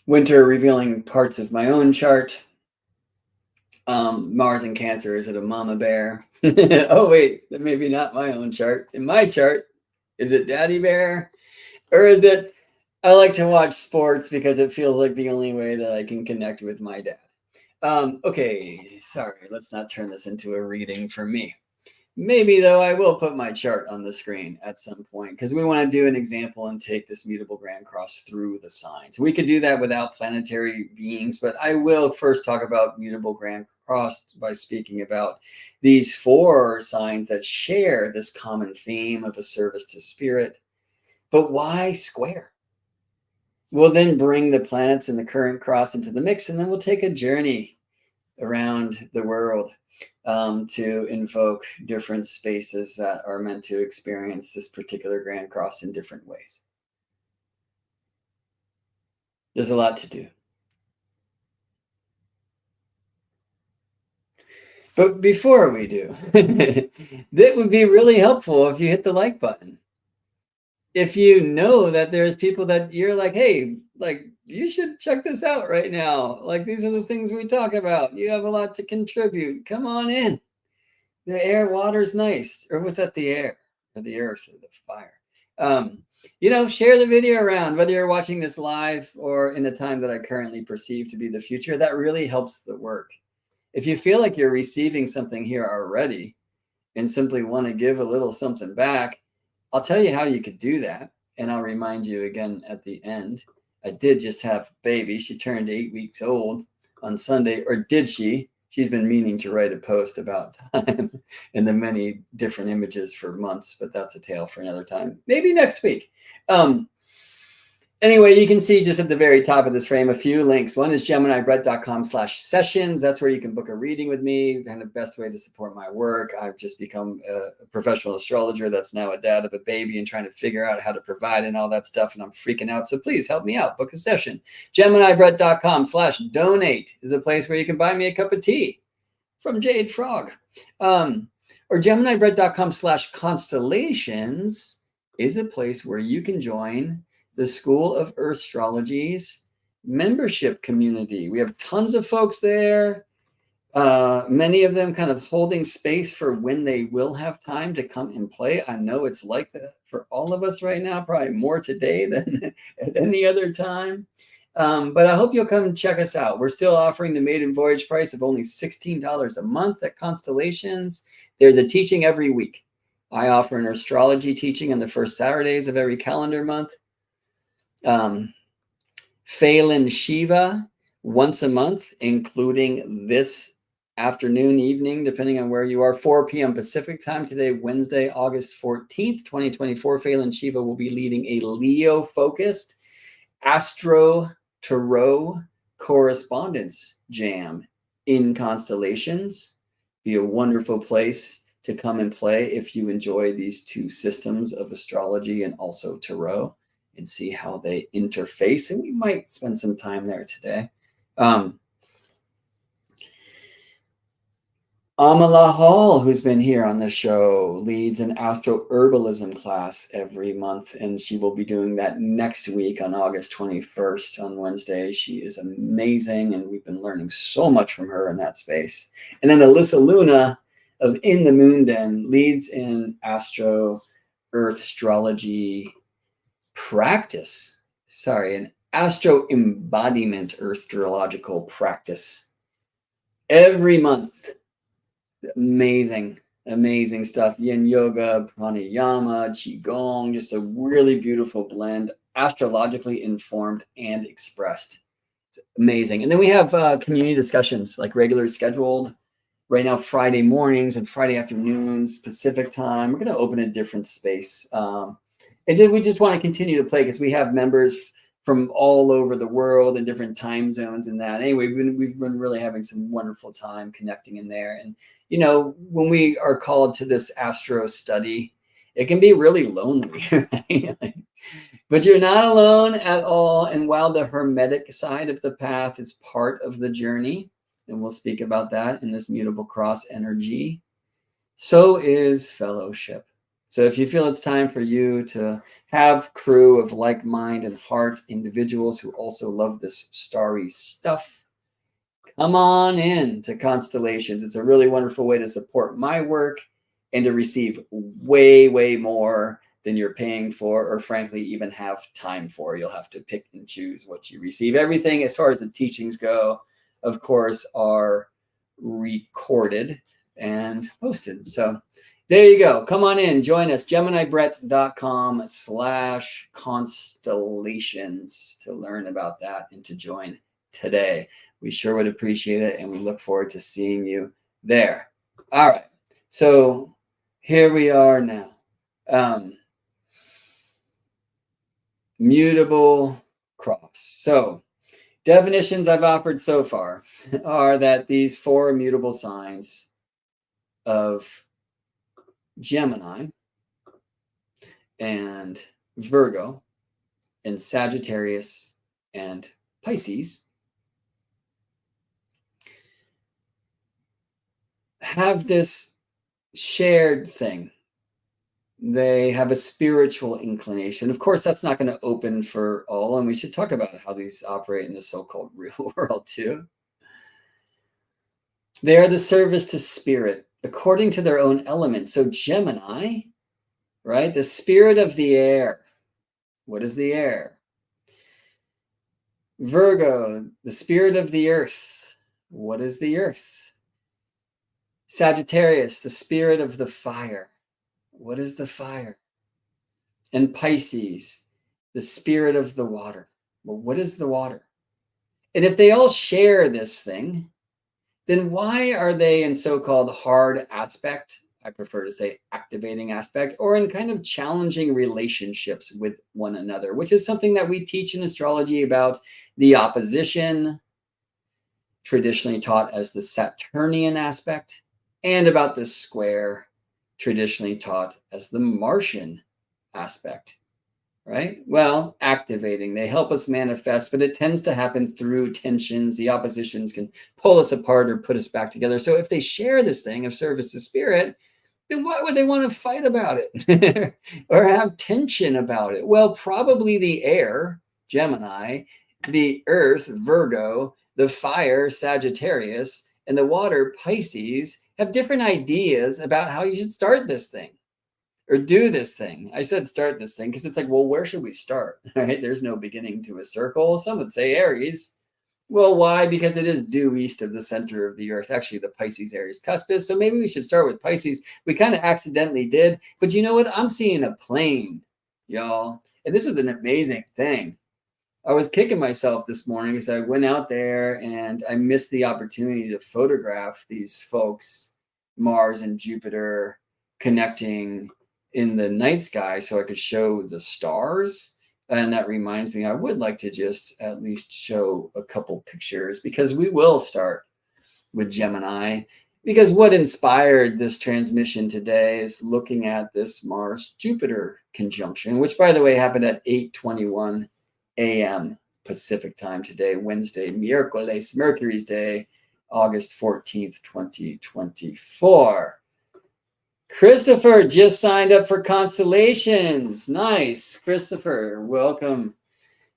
Winter revealing parts of my own chart. Mars in Cancer, is it a mama bear? Oh, wait, maybe not my own chart. In my chart, is it daddy bear? Or is it, I like to watch sports because it feels like the only way that I can connect with my dad. Okay, sorry, let's not turn this into a reading for me. Maybe, though, I will put my chart on the screen at some point because we want to do an example and take this mutable Grand Cross through the signs. We could do that without planetary beings, but I will first talk about mutable Grand Cross by speaking about these 4 signs that share this common theme of a service to spirit. But why square? We'll then bring the planets and the current cross into the mix, and then we'll take a journey around the world to invoke different spaces that are meant to experience this particular Grand Cross in different ways. There's a lot to do. But before we do, that would be really helpful if you hit the like button. If you know that there's people that you're like, hey, like, you should check this out right now. Like, these are the things we talk about. You have a lot to contribute. Come on in. The air, water's nice. Or was that the air or the earth or the fire? Share the video around, whether you're watching this live or in a time that I currently perceive to be the future. That really helps the work. If you feel like you're receiving something here already and simply want to give a little something back, I'll tell you how you could do that. And I'll remind you again at the end, I did just have a baby. She turned 8 weeks old on Sunday, or did she? She's been meaning to write a post about time and the many different images for months, but that's a tale for another time. Maybe next week. Anyway, you can see just at the very top of this frame a few links. One is geminibrett.com/sessions. That's where you can book a reading with me, and the best way to support my work. I've just become a professional astrologer that's now a dad of a baby and trying to figure out how to provide and all that stuff, and I'm freaking out. So please help me out. Book a session. geminibrett.com/donate is a place where you can buy me a cup of tea from Jade Frog. Or geminibrett.com/constellations is a place where you can join the School of Earth Astrology's membership community. We have tons of folks there, many of them kind of holding space for when they will have time to come and play. I know it's like that for all of us right now, probably more today than at any other time. But I hope you'll come and check us out. We're still offering the maiden voyage price of only $16 a month at Constellations. There's a teaching every week. I offer an astrology teaching on the first Saturdays of every calendar month. Phelan Shiva once a month, including this afternoon, evening, depending on where you are, 4 p.m. Pacific time today, Wednesday, August 14th, 2024. Phelan Shiva will be leading a Leo-focused Astro Tarot correspondence jam in Constellations. Be a wonderful place to come and play if you enjoy these two systems of astrology and also tarot, and see how they interface. And we might spend some time there today. Amala Hall, who's been here on the show, leads an astro herbalism class every month, and she will be doing that next week on August 21st on Wednesday. She is amazing, and we've been learning so much from her in that space. And then Alyssa Luna of In the Moon Den leads in astro earth astrology practice. An astro embodiment astrological practice every month. Amazing stuff. Yin yoga, pranayama, qigong, just a really beautiful blend, astrologically informed and expressed. It's amazing. And then we have community discussions, like regularly scheduled right now, Friday mornings and Friday afternoons Pacific time. We're going to open a different space. We just want to continue to play because we have members from all over the world and different time zones and that. Anyway, we've been really having some wonderful time connecting in there. And, you know, when we are called to this astro study, it can be really lonely, right? But you're not alone at all. And while the hermetic side of the path is part of the journey, and we'll speak about that in this mutable cross energy, so is fellowship. So if you feel it's time for you to have crew of like mind and heart individuals who also love this starry stuff, come on in to Constellations. It's a really wonderful way to support my work and to receive way, way more than you're paying for, or frankly, even have time for. You'll have to pick and choose what you receive. Everything as far as the teachings go, of course, are recorded and posted. So there you go. Come on in. Join us. geminibrett.com/constellations to learn about that and to join today. We sure would appreciate it, and we look forward to seeing you there. All right. So here we are now. Mutable cross. So definitions I've offered so far are that these four mutable signs of Gemini and Virgo and Sagittarius and Pisces have this shared thing. They have a spiritual inclination. Of course, that's not going to open for all, and we should talk about how these operate in the so-called real world too. They are the service to spirit according to their own element. So Gemini, right? The spirit of the air. What is the air? Virgo, the spirit of the earth. What is the earth? Sagittarius, the spirit of the fire. What is the fire? and Pisces, the spirit of the water. Well, what is the water? And if they all share this thing, then why are they in so-called hard aspect? I prefer to say activating aspect, or in kind of challenging relationships with one another, which is something that we teach in astrology about the opposition, traditionally taught as the Saturnian aspect, and about the square, traditionally taught as the Martian aspect. Right? Well, activating, they help us manifest, but it tends to happen through tensions. The oppositions can pull us apart or put us back together. So if they share this thing of service to spirit, then why would they want to fight about it or have tension about it? Well, probably the air, Gemini, the earth, Virgo, the fire, Sagittarius, and the water, Pisces, have different ideas about how you should start this thing or do this thing. I said start this thing because it's like, well, where should we start? Right? There's no beginning to a circle. Some would say Aries. Well, why? Because it is due east of the center of the earth, actually the Pisces Aries cuspis. So maybe we should start with Pisces. We kind of accidentally did, but you know what? I'm seeing a plane, y'all. And this was an amazing thing. I was kicking myself this morning because I went out there and I missed the opportunity to photograph these folks, Mars and Jupiter, connecting in the night sky so I could show the stars. And that reminds me, I would like to just at least show a couple pictures because we will start with Gemini. Because what inspired this transmission today is looking at this Mars-Jupiter conjunction, which, by the way, happened at 8:21 a.m. Pacific time today, Wednesday, miércoles, Mercury's Day, August 14th, 2024. Christopher just signed up for Constellations. Nice. Christopher, welcome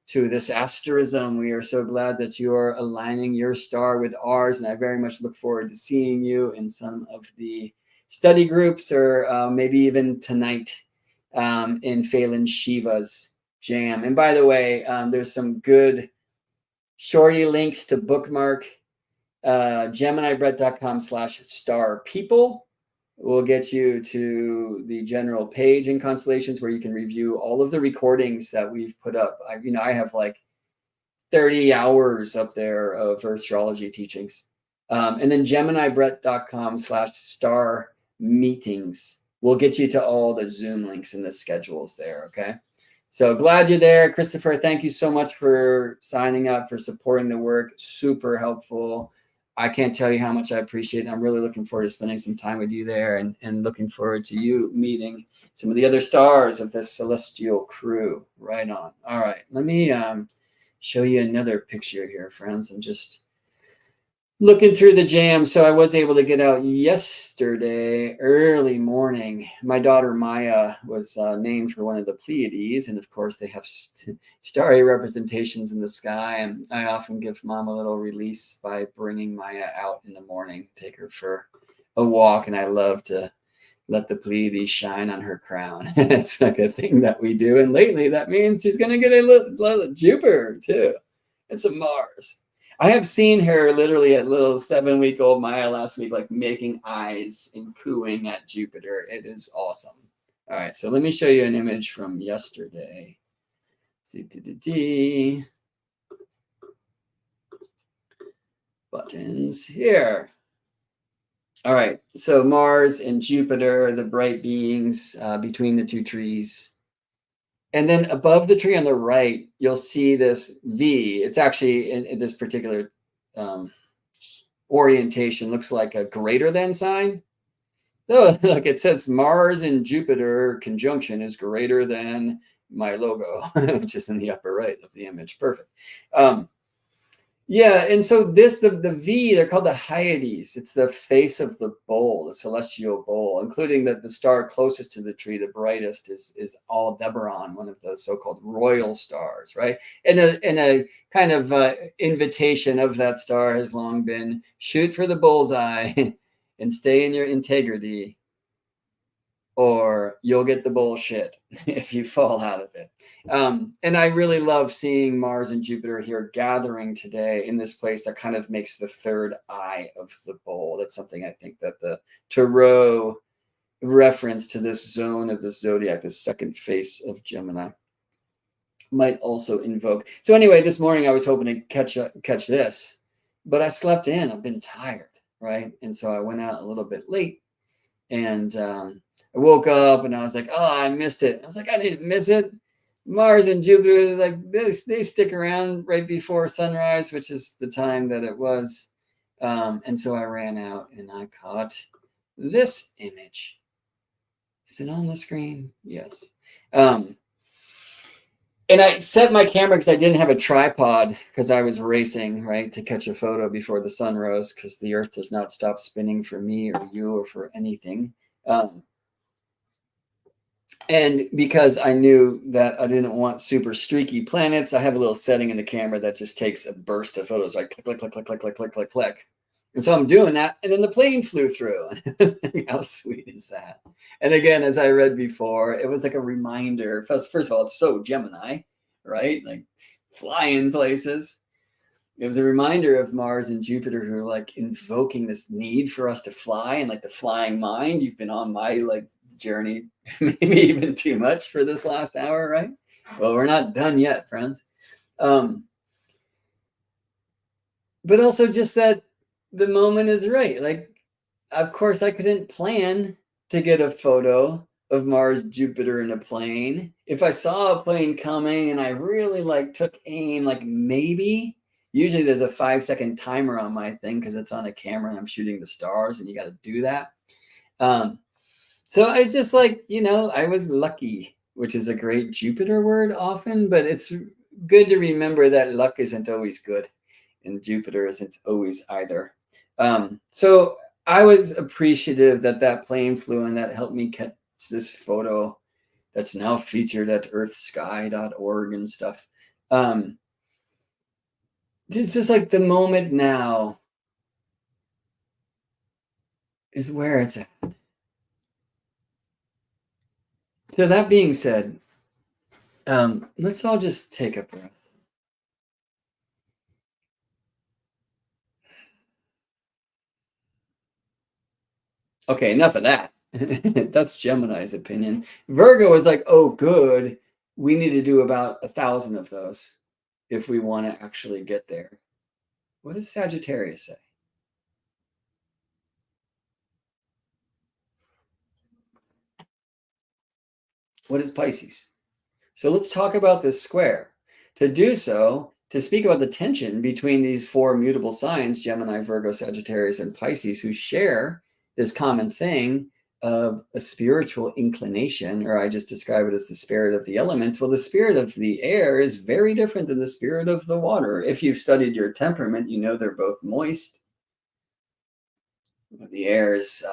to this asterism. We are so glad that you are aligning your star with ours, and I very much look forward to seeing you in some of the study groups or maybe even tonight in Phelan Shiva's jam. And by the way, there's some good shorty links to bookmark geminibrett.com/star people. We'll get you to the general page in Constellations where you can review all of the recordings that we've put up. I have like 30 hours up there of astrology teachings. And then geminibrett.com/star meetings. We'll get you to all the Zoom links and the schedules there, okay? So glad you're there. Christopher, thank you so much for signing up, for supporting the work. Super helpful. I can't tell you how much I appreciate it. I'm really looking forward to spending some time with you there and looking forward to you meeting some of the other stars of this celestial crew. Right on. All right. Let me show you another picture here, friends. I'm just looking through the jam. So I was able to get out yesterday, early morning. My daughter Maya was named for one of the Pleiades. And of course, they have starry representations in the sky. And I often give mom a little release by bringing Maya out in the morning, take her for a walk. And I love to let the Pleiades shine on her crown. It's like a thing that we do. And lately, that means she's going to get a little Jupiter, too, and some Mars. I have seen her literally at little 7-week-old Maya last week, like making eyes and cooing at Jupiter. It is awesome. All right, so let me show you an image from yesterday. Buttons here. All right, so Mars and Jupiter, the bright beings between the two trees. And then above the tree on the right, you'll see this V. It's actually in this particular orientation, looks like a greater than sign. So look, it says Mars and Jupiter conjunction is greater than my logo, which is in the upper right of the image. Perfect. Yeah, and so the V, they're called the Hyades. It's the face of the bowl, the celestial bowl, including the star closest to the tree, the brightest, is Aldebaran, one of the so-called royal stars, right? And a kind of invitation of that star has long been shoot for the bullseye and stay in your integrity, or you'll get the bullshit if you fall out of it. And I really love seeing Mars and Jupiter here gathering today in this place that kind of makes the third eye of the bowl. That's something I think that the tarot reference to this zone of the zodiac, the second face of Gemini, might also invoke. So anyway, this morning I was hoping to catch this, but I slept in. I've been tired, right? And so I went out a little bit late, and I woke up and I was like, oh, I missed it. I was like, I didn't miss it. Mars and Jupiter, like this, they stick around right before sunrise, which is the time that it was. And so I ran out and I caught this image. Is it on the screen? Yes. And I set my camera because I didn't have a tripod because I was racing, right, to catch a photo before the sun rose, because the earth does not stop spinning for me or you or for anything. And because I knew that I didn't want super streaky planets, I have a little setting in the camera that just takes a burst of photos, like click, click, click, click, click, click, click, click, click. And so I'm doing that, and then the plane flew through. How sweet is that? And again, as I read before, it was like a reminder. First of all, it's so Gemini, right? Like flying places. It was a reminder of Mars and Jupiter, who are like invoking this need for us to fly, and like the flying mind. You've been on my like journey, maybe even too much for this last hour, right? Well, we're not done yet, friends. But also just that the moment is right. Like, of course, I couldn't plan to get a photo of Mars, Jupiter in a plane. If I saw a plane coming and I really like took aim, like maybe. Usually there's a 5-second timer on my thing because it's on a camera and I'm shooting the stars, and you got to do that. So I just like, I was lucky, which is a great Jupiter word often, but it's good to remember that luck isn't always good and Jupiter isn't always either. So I was appreciative that that plane flew, and that helped me catch this photo that's now featured at earthsky.org and stuff. It's just like the moment now is where it's at. So that being said, let's all just take a breath. Okay, enough of that. That's Gemini's opinion. Virgo is like, oh, good. We need to do about 1,000 of those if we want to actually get there. What does Sagittarius say? What is Pisces? So let's talk about this square. To do so, to speak about the tension between these four mutable signs, Gemini, Virgo, Sagittarius, and Pisces, who share this common thing of a spiritual inclination, or I just describe it as the spirit of the elements. Well, the spirit of the air is very different than the spirit of the water. If you've studied your temperament, you know they're both moist. The air is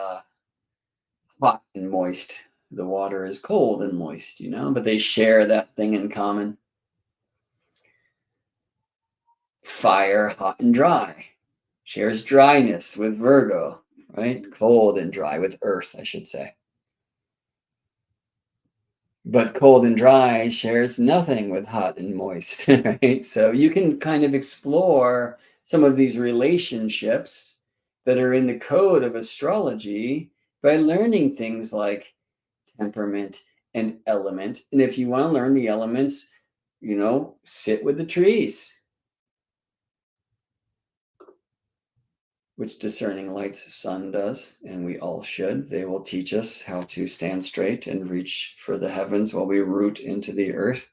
hot and moist. The water is cold and moist, but they share that thing in common. Fire, hot and dry, shares dryness with Virgo, right? Cold and dry with Earth, I should say. But cold and dry shares nothing with hot and moist, right? So you can kind of explore some of these relationships that are in the code of astrology by learning things like temperament and element. And if you want to learn the elements, sit with the trees, which Discerning Light's son does, and we all should. They will teach us how to stand straight and reach for the heavens while we root into the earth.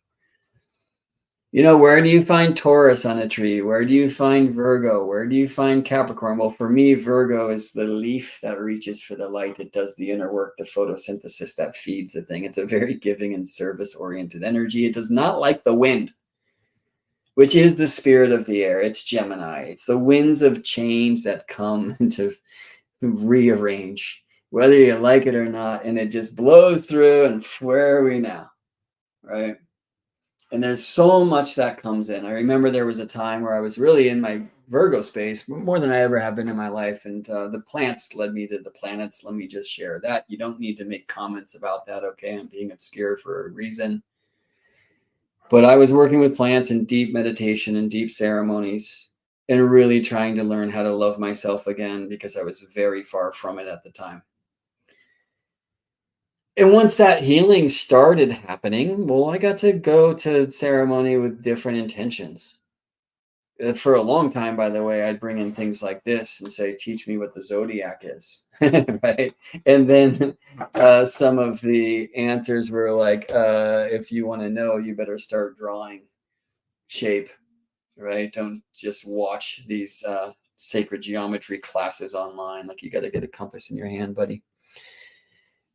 Where do you find Taurus on a tree? Where do you find Virgo? Where do you find Capricorn? Well, for me, Virgo is the leaf that reaches for the light. It does the inner work, the photosynthesis that feeds the thing. It's a very giving and service-oriented energy. It does not like the wind, which is the spirit of the air. It's Gemini. It's the winds of change that come to rearrange, whether you like it or not, and it just blows through, and where are we now, right? And there's so much that comes in. I remember there was a time where I was really in my Virgo space, more than I ever have been in my life, and the plants led me to the planets. Let me just share that. You don't need to make comments about that, okay? I'm being obscure for a reason. But I was working with plants in deep meditation and deep ceremonies, and really trying to learn how to love myself again, because I was very far from it at the time. And once that healing started happening, well, I got to go to ceremony with different intentions. For a long time, by the way, I'd bring in things like this and say, teach me what the zodiac is. Right. And then some of the answers were like, if you want to know, you better start drawing shape. Right. Don't just watch these sacred geometry classes online. Like, you got to get a compass in your hand, buddy.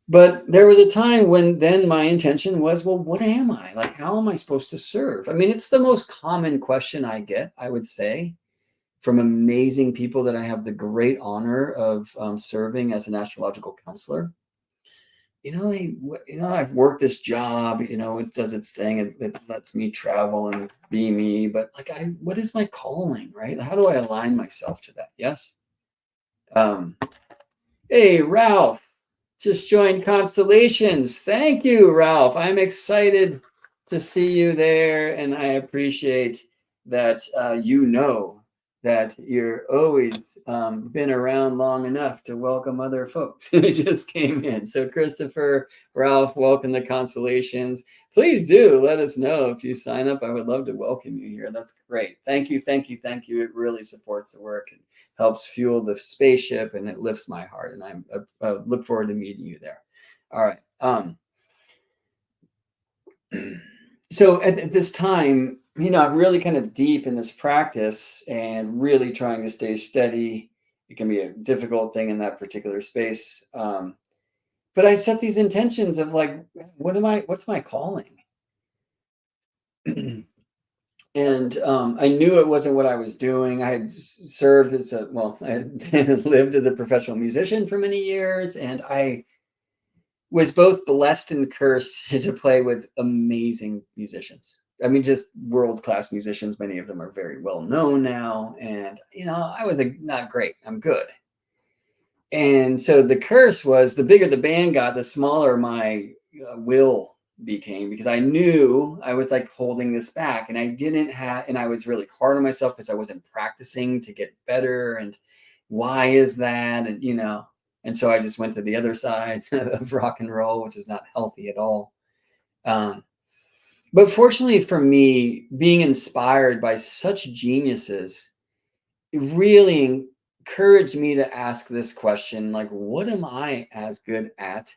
But there was a time when then my intention was, well, what am I? Like, how am I supposed to serve? I mean, it's the most common question I get, I would say, from amazing people that I have the great honor of serving as an astrological counselor. I've worked this job, it does its thing. It lets me travel and be me. But like, what is my calling, right? How do I align myself to that? Yes. Um, hey, Ralph, just joined Constellations. Thank you, Ralph. I'm excited to see you there, and I appreciate that that you're always been around long enough to welcome other folks who just came in. So Christopher, Ralph, welcome to Constellations. Please do let us know if you sign up. I would love to welcome you here. That's great. Thank you, thank you, thank you. It really supports the work and helps fuel the spaceship, and it lifts my heart. And I look forward to meeting you there. All right. So at this time, I'm really kind of deep in this practice and really trying to stay steady. It can be a difficult thing in that particular space. But I set these intentions of like, what's my calling? And I knew it wasn't what I was doing. I had served as I lived as a professional musician for many years, and I was both blessed and cursed to play with amazing musicians. I mean, just world-class musicians. Many of them are very well known now. And, I was not great. I'm good. And so the curse was, the bigger the band got, the smaller my will became, because I knew I was like holding this back, and I was really hard on myself because I wasn't practicing to get better. And why is that? And so I just went to the other side of rock and roll, which is not healthy at all. But fortunately for me, being inspired by such geniuses, it really encouraged me to ask this question, like, what am I as good at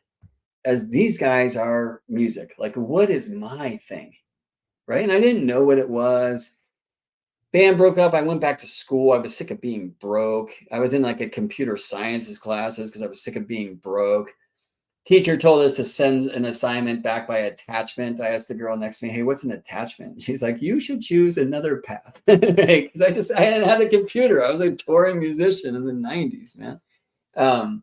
as these guys are music? Like, what is my thing? Right. And I didn't know what it was. Band broke up. I went back to school. I was sick of being broke. I was in like a computer sciences classes because I was sick of being broke. Teacher told us to send an assignment back by attachment. I asked the girl next to me, hey, what's an attachment? She's like, you should choose another path. Because I hadn't had a computer. I was a touring musician in the 90s, man.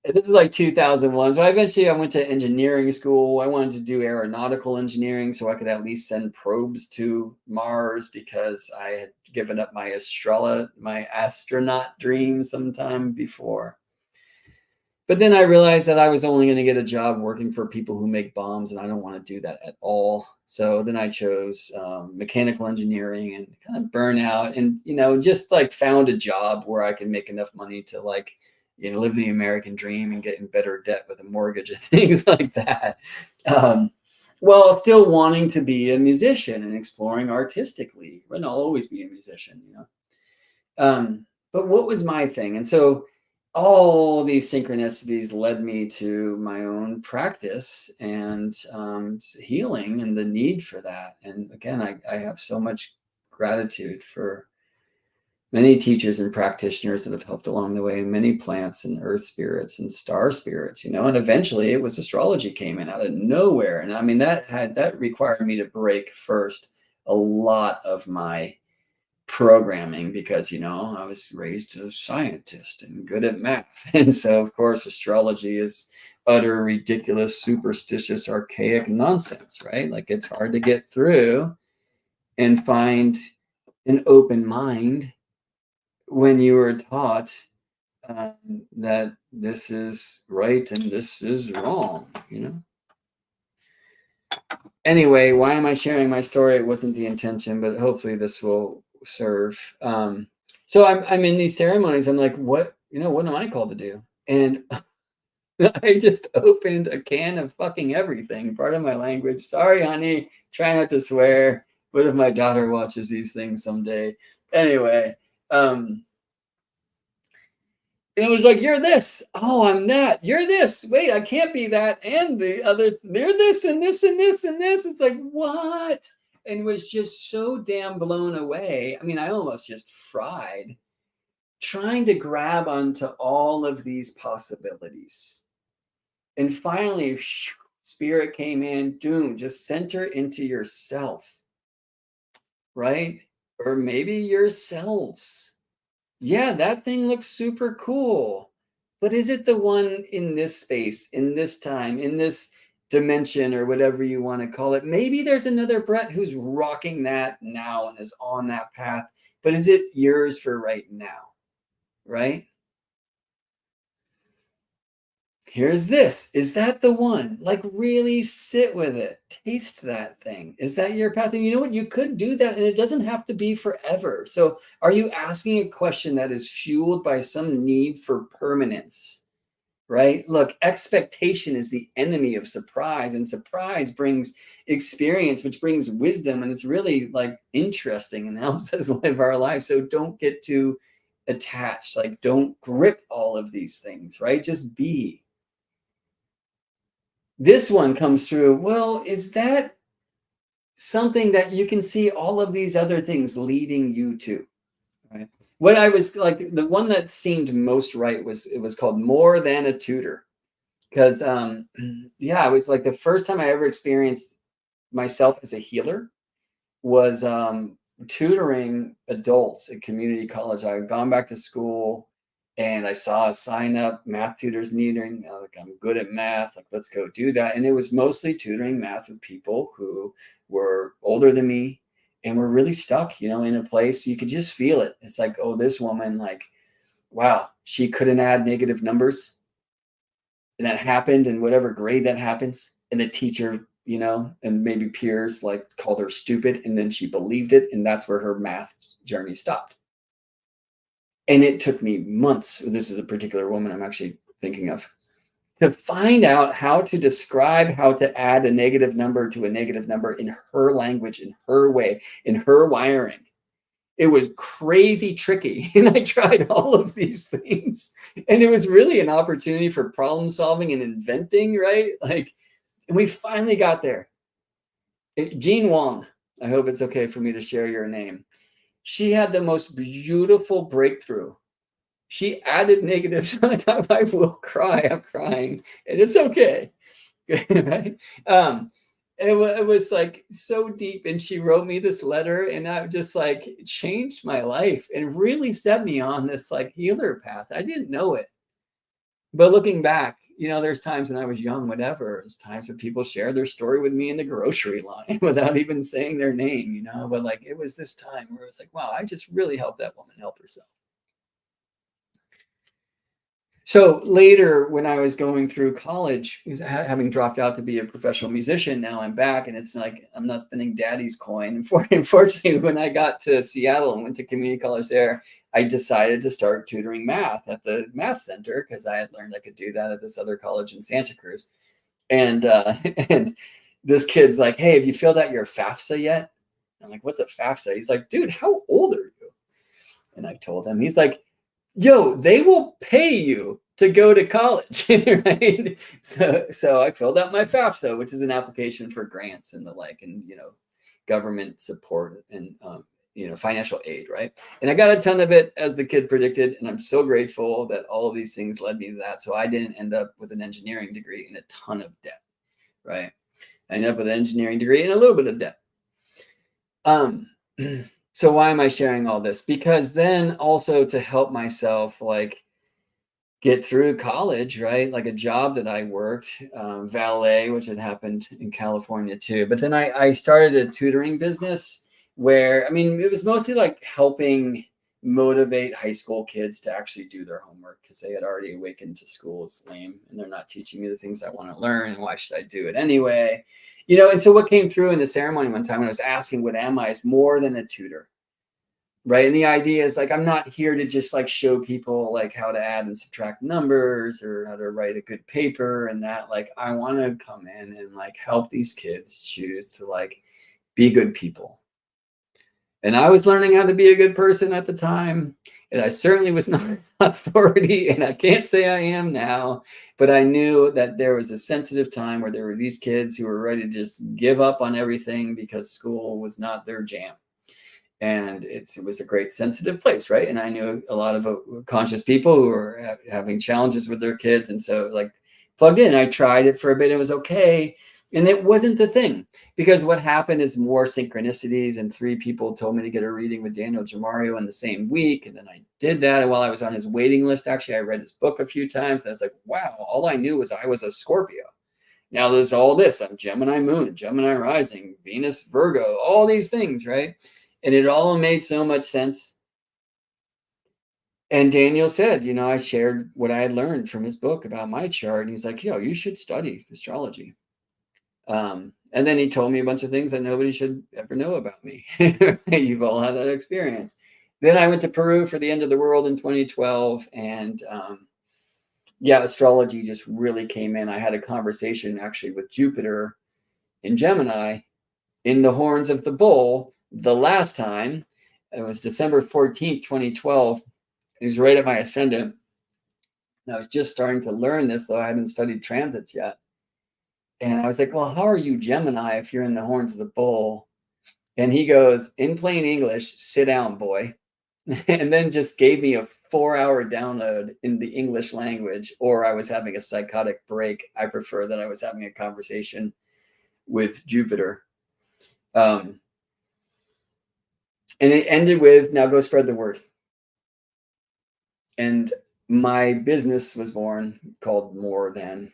This was like 2001. So eventually I went to engineering school. I wanted to do aeronautical engineering so I could at least send probes to Mars, because I had given up my astronaut dream sometime before. But then I realized that I was only going to get a job working for people who make bombs, and I don't want to do that at all. So then I chose mechanical engineering and kind of burn out, and just like found a job where I can make enough money to live the American dream and get in better debt with a mortgage and things like that, while still wanting to be a musician and exploring artistically. And I'll always be a musician, but what was my thing? And so all these synchronicities led me to my own practice and healing and the need for that. And again, I have so much gratitude for many teachers and practitioners that have helped along the way, many plants and earth spirits and star spirits, and eventually it was astrology came in out of nowhere. And I mean, that required me to break first a lot of my programming, because I was raised as a scientist and good at math. And so of course astrology is utter ridiculous, superstitious, archaic nonsense, right? Like, it's hard to get through and find an open mind when you were taught that this is right and this is wrong. Anyway, why am I sharing my story? It wasn't the intention, but hopefully this will serve. So I'm in these ceremonies. I'm like, what am I called to do? And I just opened a can of fucking everything. Part of my language. Sorry, honey. Try not to swear. What if my daughter watches these things someday? Anyway, and it was like, you're this. Oh, I'm that. You're this. Wait, I can't be that. And the other, they're this and this and this and this. It's like, what? And was just so damn blown away. I mean, I almost just fried trying to grab onto all of these possibilities. And finally, spirit came in, doom, just center into yourself, right? Or maybe yourselves. Yeah, that thing looks super cool. But is it the one in this space, in this time, in this dimension, or whatever you want to call it? Maybe there's another Brett who's rocking that now and is on that path. But is it yours for right now? Right? Here's this. Is that the one? Like, really sit with it. Taste that thing. Is that your path? And you know what? You could do that, and it doesn't have to be forever. So are you asking a question that is fueled by some need for permanence? Right? Look, expectation is the enemy of surprise, and surprise brings experience, which brings wisdom, and it's really like interesting and helps us live our lives. So don't get too attached. Like, don't grip all of these things, right? Just be. This one comes through. Well, is that something that you can see all of these other things leading you to? Right. What I was like, the one that seemed most right was, it was called More Than a Tutor. Because yeah, it was like the first time I ever experienced myself as a healer was tutoring adults at community college. I had gone back to school and I saw a sign up, math tutors needing, like, I'm good at math, like, let's go do that. And it was mostly tutoring math with people who were older than me and were really stuck, you know, in a place you could just feel it. It's like, oh, this woman, like, wow, she couldn't add negative numbers. And that happened, and whatever grade that happens, and the teacher, you know, and maybe peers like called her stupid, and then she believed it, and that's where her math journey stopped. And it took me months. This is a particular woman I'm actually thinking of, to find out how to describe how to add a negative number to a negative number in her language, in her way, in her wiring. It was crazy tricky. And I tried all of these things. And it was really an opportunity for problem solving and inventing, right? Like, and we finally got there. Jean Wong, I hope it's okay for me to share your name. She had the most beautiful breakthrough. She added negatives. I will cry. I'm crying. And it's okay. Right? It was like so deep, and she wrote me this letter, and I just like changed my life and really set me on this like healer path. I didn't know it, but looking back, you know, there's times when I was young, whatever, there's times when people share their story with me in the grocery line without even saying their name, you know, but like, it was this time where it was like, wow, I just really helped that woman help herself. So later, when I was going through college, having dropped out to be a professional musician, now I'm back, and it's like I'm not spending daddy's coin. Unfortunately, when I got to Seattle and went to community college there, I decided to start tutoring math at the math center, because I had learned I could do that at this other college in Santa Cruz. And and this kid's like, "Hey, have you filled out your FAFSA yet?" I'm like, "What's a FAFSA?" He's like, "Dude, how old are you?" And I told him. He's like, yo, they will pay you to go to college, right? So I filled out my FAFSA, which is an application for grants and the like, and, you know, government support and, you know, financial aid, right? And I got a ton of it, as the kid predicted, and I'm so grateful that all of these things led me to that. So I didn't end up with an engineering degree and a ton of debt, right? I ended up with an engineering degree and a little bit of debt. So why am I sharing all this? Because then also to help myself like get through college, right? Like a job that I worked, valet, which had happened in California too. But then I started a tutoring business where, I mean, it was mostly like helping motivate high school kids to actually do their homework, because they had already awakened to school as lame and they're not teaching me the things I want to learn, and why should I do it anyway? You know, and so what came through in the ceremony one time when I was asking, what am I, is more than a tutor, right? And the idea is like, I'm not here to just like show people like how to add and subtract numbers or how to write a good paper and that. Like, I want to come in and like help these kids choose to like be good people. And I was learning how to be a good person at the time. And I certainly was not an authority, and I can't say I am now, but I knew that there was a sensitive time where there were these kids who were ready to just give up on everything because school was not their jam. And it was a great sensitive place, right? And I knew a lot of conscious people who were having challenges with their kids. And so like plugged in, I tried it for a bit. It was okay. And it wasn't the thing, because what happened is more synchronicities, and 3 people told me to get a reading with Daniel Jamario in the same week. And then I did that. And while I was on his waiting list, actually, I read his book a few times. And I was like, wow, all I knew was I was a Scorpio. Now there's all this. I'm Gemini Moon, Gemini Rising, Venus, Virgo, all these things, right? And it all made so much sense. And Daniel said, you know, I shared what I had learned from his book about my chart. And he's like, yo, you should study astrology. And then he told me a bunch of things that nobody should ever know about me. You've all had that experience. Then I went to Peru for the end of the world in 2012. And yeah, astrology just really came in. I had a conversation actually with Jupiter in Gemini in the horns of the bull the last time. It was December 14th, 2012. It was right at my ascendant. And I was just starting to learn this, though I hadn't studied transits yet. And I was like, well, how are you Gemini if you're in the horns of the bull? And he goes, in plain English, sit down, boy. And then just gave me a 4-hour download in the English language, or I was having a psychotic break. I prefer that I was having a conversation with Jupiter. And it ended with, now go spread the word. And my business was born called More Than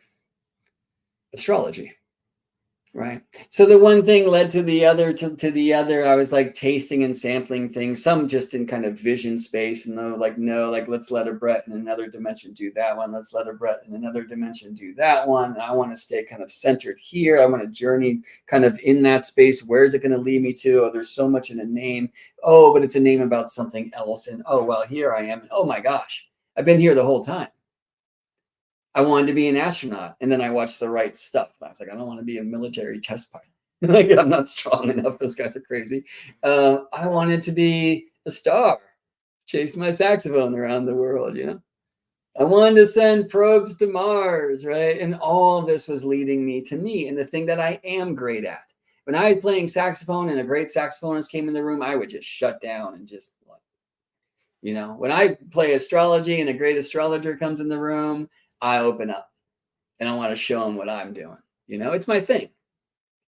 Astrology. Right. So the one thing led to the other, to the other. I was like tasting and sampling things, some just in kind of vision space. And they're like, no, like, let's let a Brett in another dimension do that one. Let's let a Brett in another dimension do that one. And I want to stay kind of centered here. I want to journey kind of in that space. Where is it going to lead me to? Oh, there's so much in a name. Oh, but it's a name about something else. And oh, well, here I am. Oh my gosh, I've been here the whole time. I wanted to be an astronaut, and then I watched The Right Stuff. I was like, I don't want to be a military test pilot. Like, I'm not strong enough. Those guys are crazy. I wanted to be a star, chase my saxophone around the world, you know? I wanted to send probes to Mars, right? And all of this was leading me to me and the thing that I am great at. When I was playing saxophone and a great saxophonist came in the room, I would just shut down and just, you know, when I play astrology and a great astrologer comes in the room, I open up and I want to show them what I'm doing. You know, it's my thing.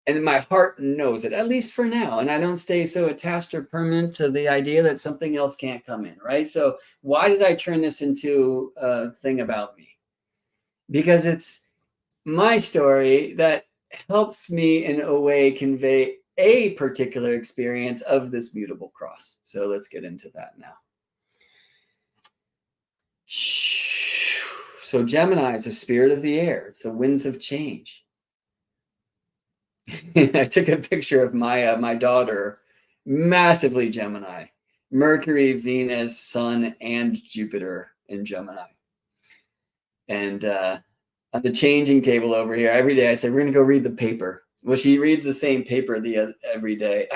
And my heart knows it, at least for now. And I don't stay so attached or permanent to the idea that something else can't come in, right? So why did I turn this into a thing about me? Because it's my story that helps me in a way convey a particular experience of this mutable cross. So let's get into that now. So Gemini is the spirit of the air. It's the winds of change. I took a picture of my daughter, massively Gemini, Mercury, Venus, Sun, and Jupiter in Gemini. And on the changing table over here, every day I say, we're going to go read the paper. Well, she reads the same paper every day.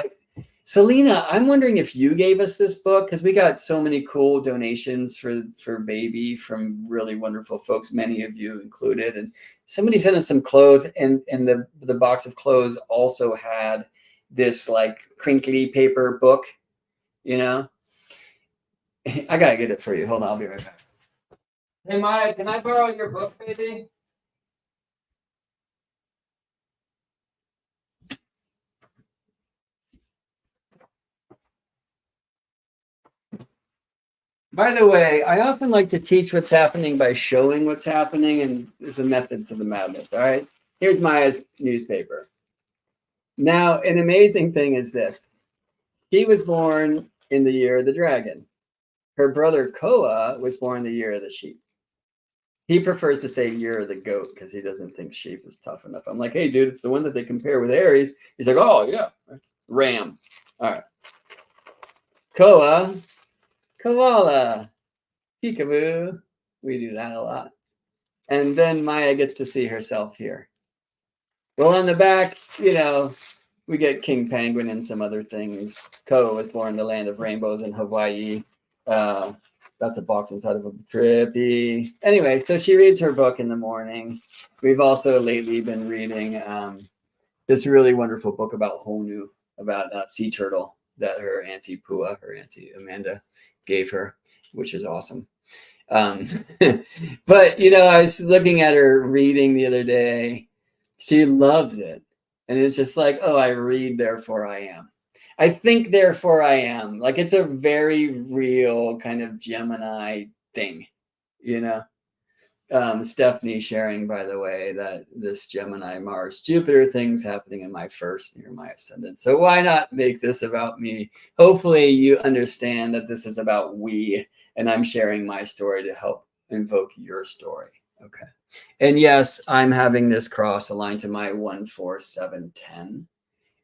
Selena, I'm wondering if you gave us this book, because we got so many cool donations for baby from really wonderful folks, many of you included. And somebody sent us some clothes, and the box of clothes also had this like crinkly paper book, you know. I gotta get it for you. Hold on, I'll be right back. Hey Maya, can I borrow your book, baby? By the way, I often like to teach what's happening by showing what's happening, and there's a method to the madness, all right? Here's Maya's newspaper. Now, an amazing thing is this. He was born in the year of the dragon. Her brother Koa was born in the year of the sheep. He prefers to say year of the goat because he doesn't think sheep is tough enough. I'm like, hey, dude, it's the one that they compare with Aries. He's like, oh, yeah, ram. All right. Koa, koala, peekaboo. We do that a lot. And then Maya gets to see herself here. Well, on the back, you know, we get King Penguin and some other things. Ko was born in the land of rainbows in Hawaii. That's a box inside of a trippy. Anyway, so she reads her book in the morning. We've also lately been reading this really wonderful book about Honu, about sea turtle that her auntie Pua, her auntie Amanda, gave her, which is awesome. But you know, I was looking at her reading the other day. She loves it, and it's just like, oh, I read, therefore I am. I think, therefore I am. Like, it's a very real kind of Gemini thing, you know. Stephanie sharing, by the way, that this Gemini Mars-Jupiter thing's happening in my first near my ascendant. So why not make this about me? Hopefully you understand that this is about we, and I'm sharing my story to help invoke your story. Okay. And yes, I'm having this cross aligned to my 1, 4, 7, 10.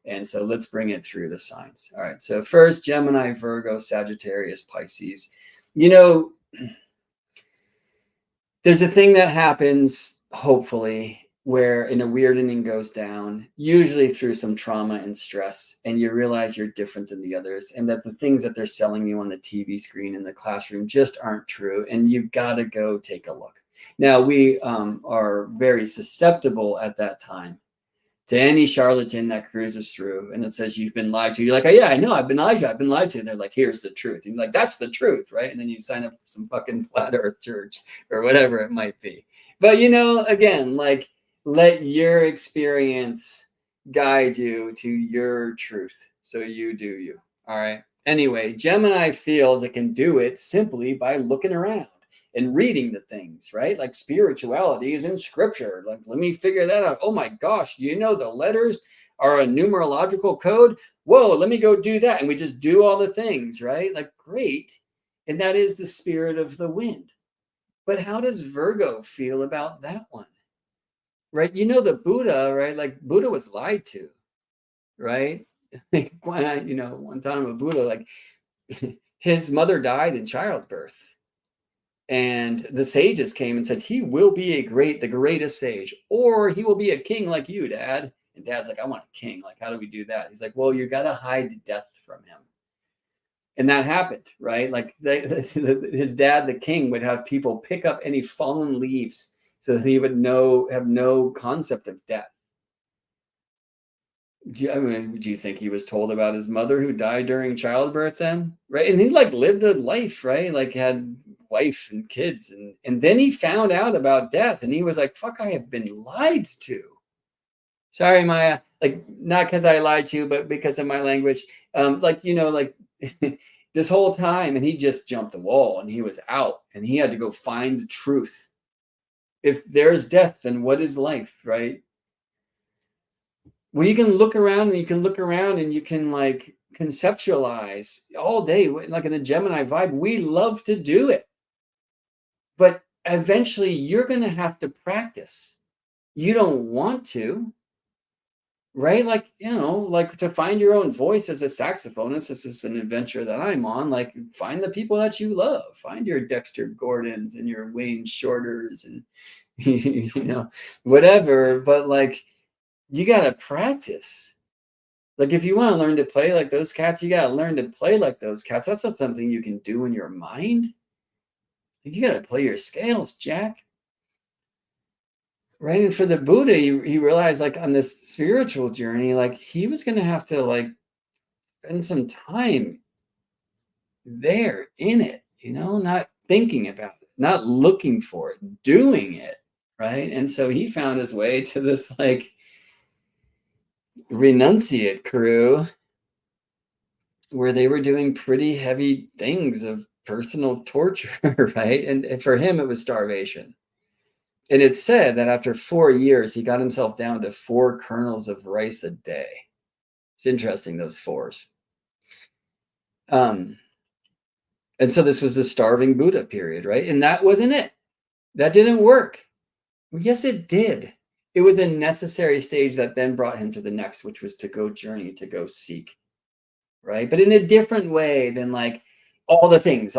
And so let's bring it through the signs. All right. So first, Gemini, Virgo, Sagittarius, Pisces. You know, there's a thing that happens, hopefully, where an awakening goes down, usually through some trauma and stress, and you realize you're different than the others, and that the things that they're selling you on the TV screen in the classroom just aren't true, and you've got to go take a look. Now, we are very susceptible at that time to any charlatan that cruises through and it says you've been lied to. You're like, oh yeah, I know, I've been lied to. I've been lied to. And they're like, here's the truth. And you're like, that's the truth, right? And then you sign up for some fucking flat earth church or whatever it might be. But you know, again, like, let your experience guide you to your truth. So you do you. All right. Anyway, Gemini feels it can do it simply by looking around and reading the things, right? Like spirituality is in scripture. Like, let me figure that out. Oh my gosh, you know, the letters are a numerological code. Whoa, let me go do that. And we just do all the things, right? Like, great. And that is the spirit of the wind. But how does Virgo feel about that one? Right? You know, the Buddha, right? Like, Buddha was lied to, right? You know, one time a Buddha, like, his mother died in childbirth. And the sages came and said, he will be the greatest sage, or he will be a king like you, Dad. And Dad's like, I want a king. Like, how do we do that? He's like, well, you got to hide death from him. And that happened, right? Like his dad, the king, would have people pick up any fallen leaves so that he would have no concept of death. Do you think he was told about his mother who died during childbirth then? Right. And he like lived a life, right? Like had wife and kids. And then he found out about death and he was like, fuck, I have been lied to. Sorry, Maya. Like, not because I lied to you, but because of my language. Like, you know, like this whole time, and he just jumped the wall and he was out and he had to go find the truth. If there's death, then what is life, right? Well, you can look around and you can like conceptualize all day, like in the Gemini vibe. We love to do it, but eventually you're going to have to practice. You don't want to, right? Like, you know, like to find your own voice as a saxophonist. This is an adventure that I'm on. Like, find the people that you love. Find your Dexter Gordons and your Wayne Shorters and, you know, whatever. But like, you got to practice. Like, if you want to learn to play like those cats, you got to learn to play like those cats. That's not something you can do in your mind. You got to play your scales, Jack. Right. And for the Buddha, he realized, like, on this spiritual journey, like, he was going to have to, like, spend some time there in it, you know, not thinking about it, not looking for it, doing it. Right. And so he found his way to this, like, renunciate crew where they were doing pretty heavy things of personal torture, right? And for him, it was starvation. And it's said that after 4 years, he got himself down to 4 kernels of rice a day. It's interesting, those 4s. And so this was the starving Buddha period, right? And that wasn't it. That didn't work. Well, yes, it did. It was a necessary stage that then brought him to the next, which was to go journey, to go seek. right? But in a different way than like all the things,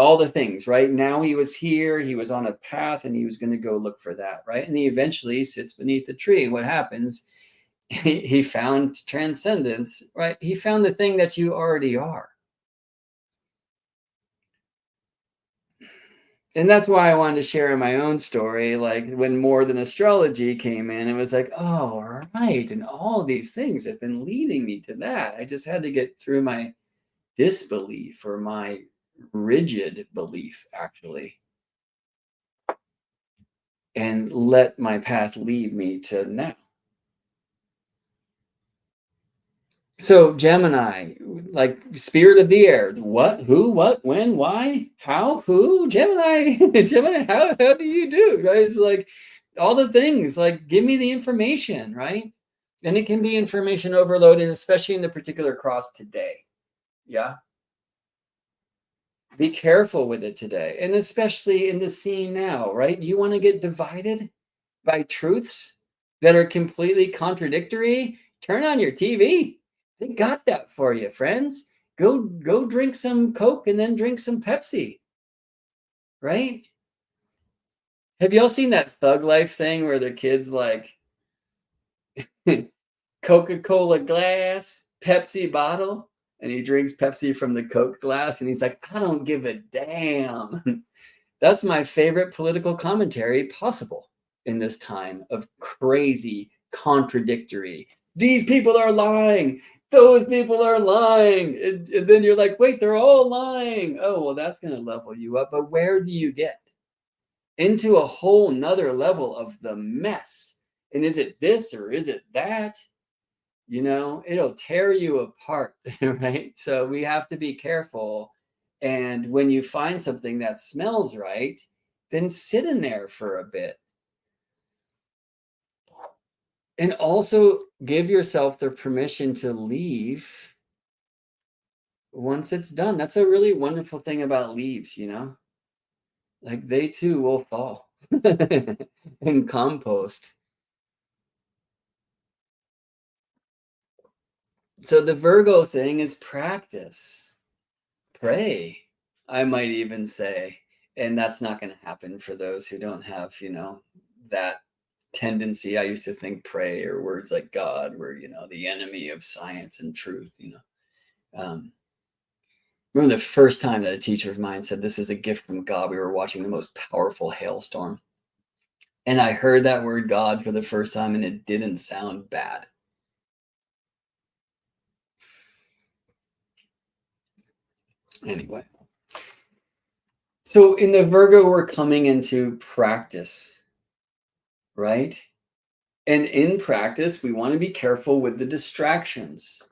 right? Now he was here, he was on a path, and he was going to go look for that, right? And he eventually sits beneath a tree. And what happens? He found transcendence, right? He found the thing that you already are. And that's why I wanted to share in my own story, like when More Than Astrology came in, it was like, oh, right. And all these things have been leading me to that. I just had to get through my disbelief or my rigid belief, actually, and let my path lead me to now. So Gemini, like spirit of the air, what, who, what, when, why, how, who, Gemini, Gemini, how do you do, right? It's like all the things, like give me the information, right? And it can be information overloaded, especially in the particular cross today. Yeah. Be careful with it today. And especially in the scene now, right? You want to get divided by truths that are completely contradictory? Turn on your TV. They got that for you, friends. Go drink some Coke and then drink some Pepsi. Right? Have y'all seen that Thug Life thing where the kids like Coca-Cola glass, Pepsi bottle, and he drinks Pepsi from the Coke glass and he's like, I don't give a damn. That's my favorite political commentary possible in this time of crazy, contradictory. These people are lying. Those people are lying. And then you're like, wait, they're all lying. Oh, well, that's going to level you up. But where do you get? Into a whole nother level of the mess. And is it this or is it that? You know, it'll tear you apart, right? So we have to be careful. And when you find something that smells right, then sit in there for a bit. And also give yourself the permission to leave once it's done. That's a really wonderful thing about leaves, you know? Like they too will fall and compost. So the Virgo thing is practice. Pray, I might even say. And that's not going to happen for those who don't have, you know, that tendency. I used to think pray or words like God were, you know, the enemy of science and truth, you know. Remember the first time that a teacher of mine said, this is a gift from God. We were watching the most powerful hailstorm. And I heard that word God for the first time and it didn't sound bad. Anyway. So in the Virgo, we're coming into practice, right? And in practice, we want to be careful with the distractions.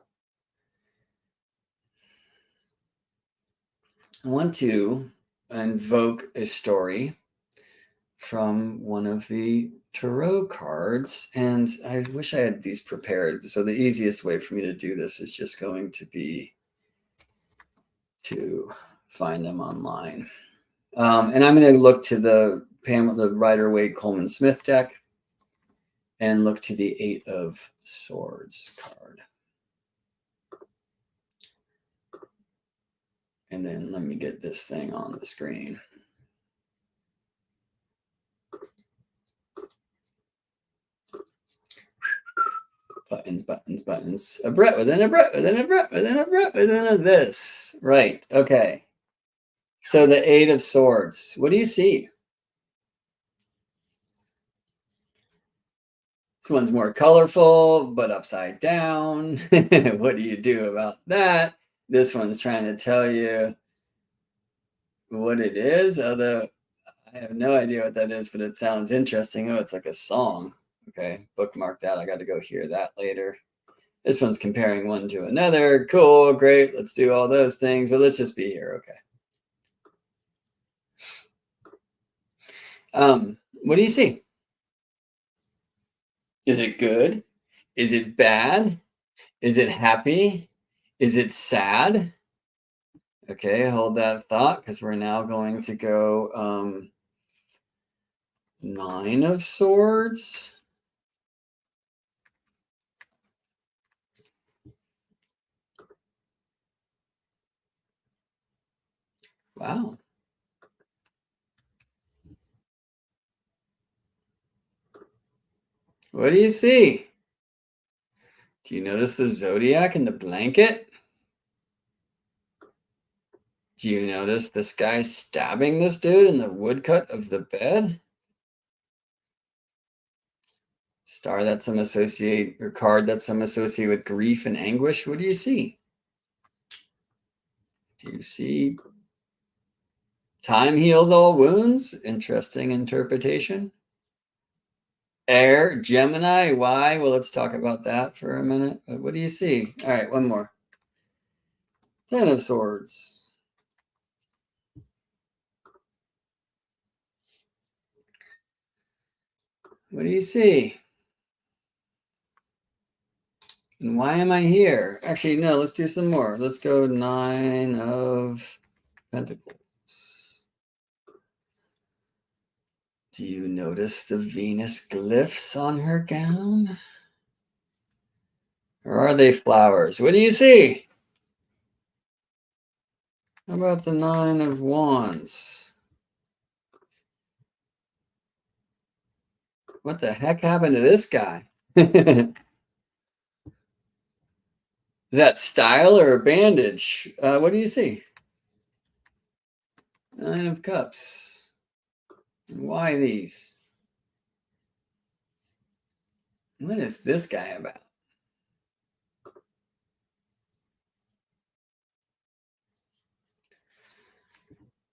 I want to invoke a story from one of the tarot cards, and I wish I had these prepared. So the easiest way for me to do this is just going to be to find them online. And I'm going to look to the Rider-Waite Coleman Smith deck and look to the 8 of Swords card. And then let me get this thing on the screen. Buttons, buttons, buttons. A Brett within a Brett within a Brett within a Brett within a this. Right. Okay. So the 8 of Swords. What do you see? This one's more colorful, but upside down. What do you do about that? This one's trying to tell you what it is, although I have no idea what that is, but it sounds interesting. Oh, it's like a song. Okay, bookmark that. I got to go hear that later. This one's comparing one to another. Cool, great. Let's do all those things, but let's just be here. Okay. What do you see? Is it good? Is it bad? Is it happy? Is it sad? Okay, hold that thought because we're now going to go 9 of Swords. Wow. What do you see? Do you notice the zodiac in the blanket? Do you notice this guy stabbing this dude in the woodcut of the bed? Star that some associate, or card that some associate with grief and anguish. What do you see? Do you see time heals all wounds? Interesting interpretation. Air, Gemini, why? Well, let's talk about that for a minute. But what do you see? All right, one more. Ten of Swords. What do you see? And why am I here? Actually, no, let's do some more. Let's go Nine of Pentacles. Do you notice the Venus glyphs on her gown? Or are they flowers? What do you see? How about the Nine of Wands? What the heck happened to this guy? Is that style or a bandage? What do you see? Nine of Cups. Why these? What is this guy about?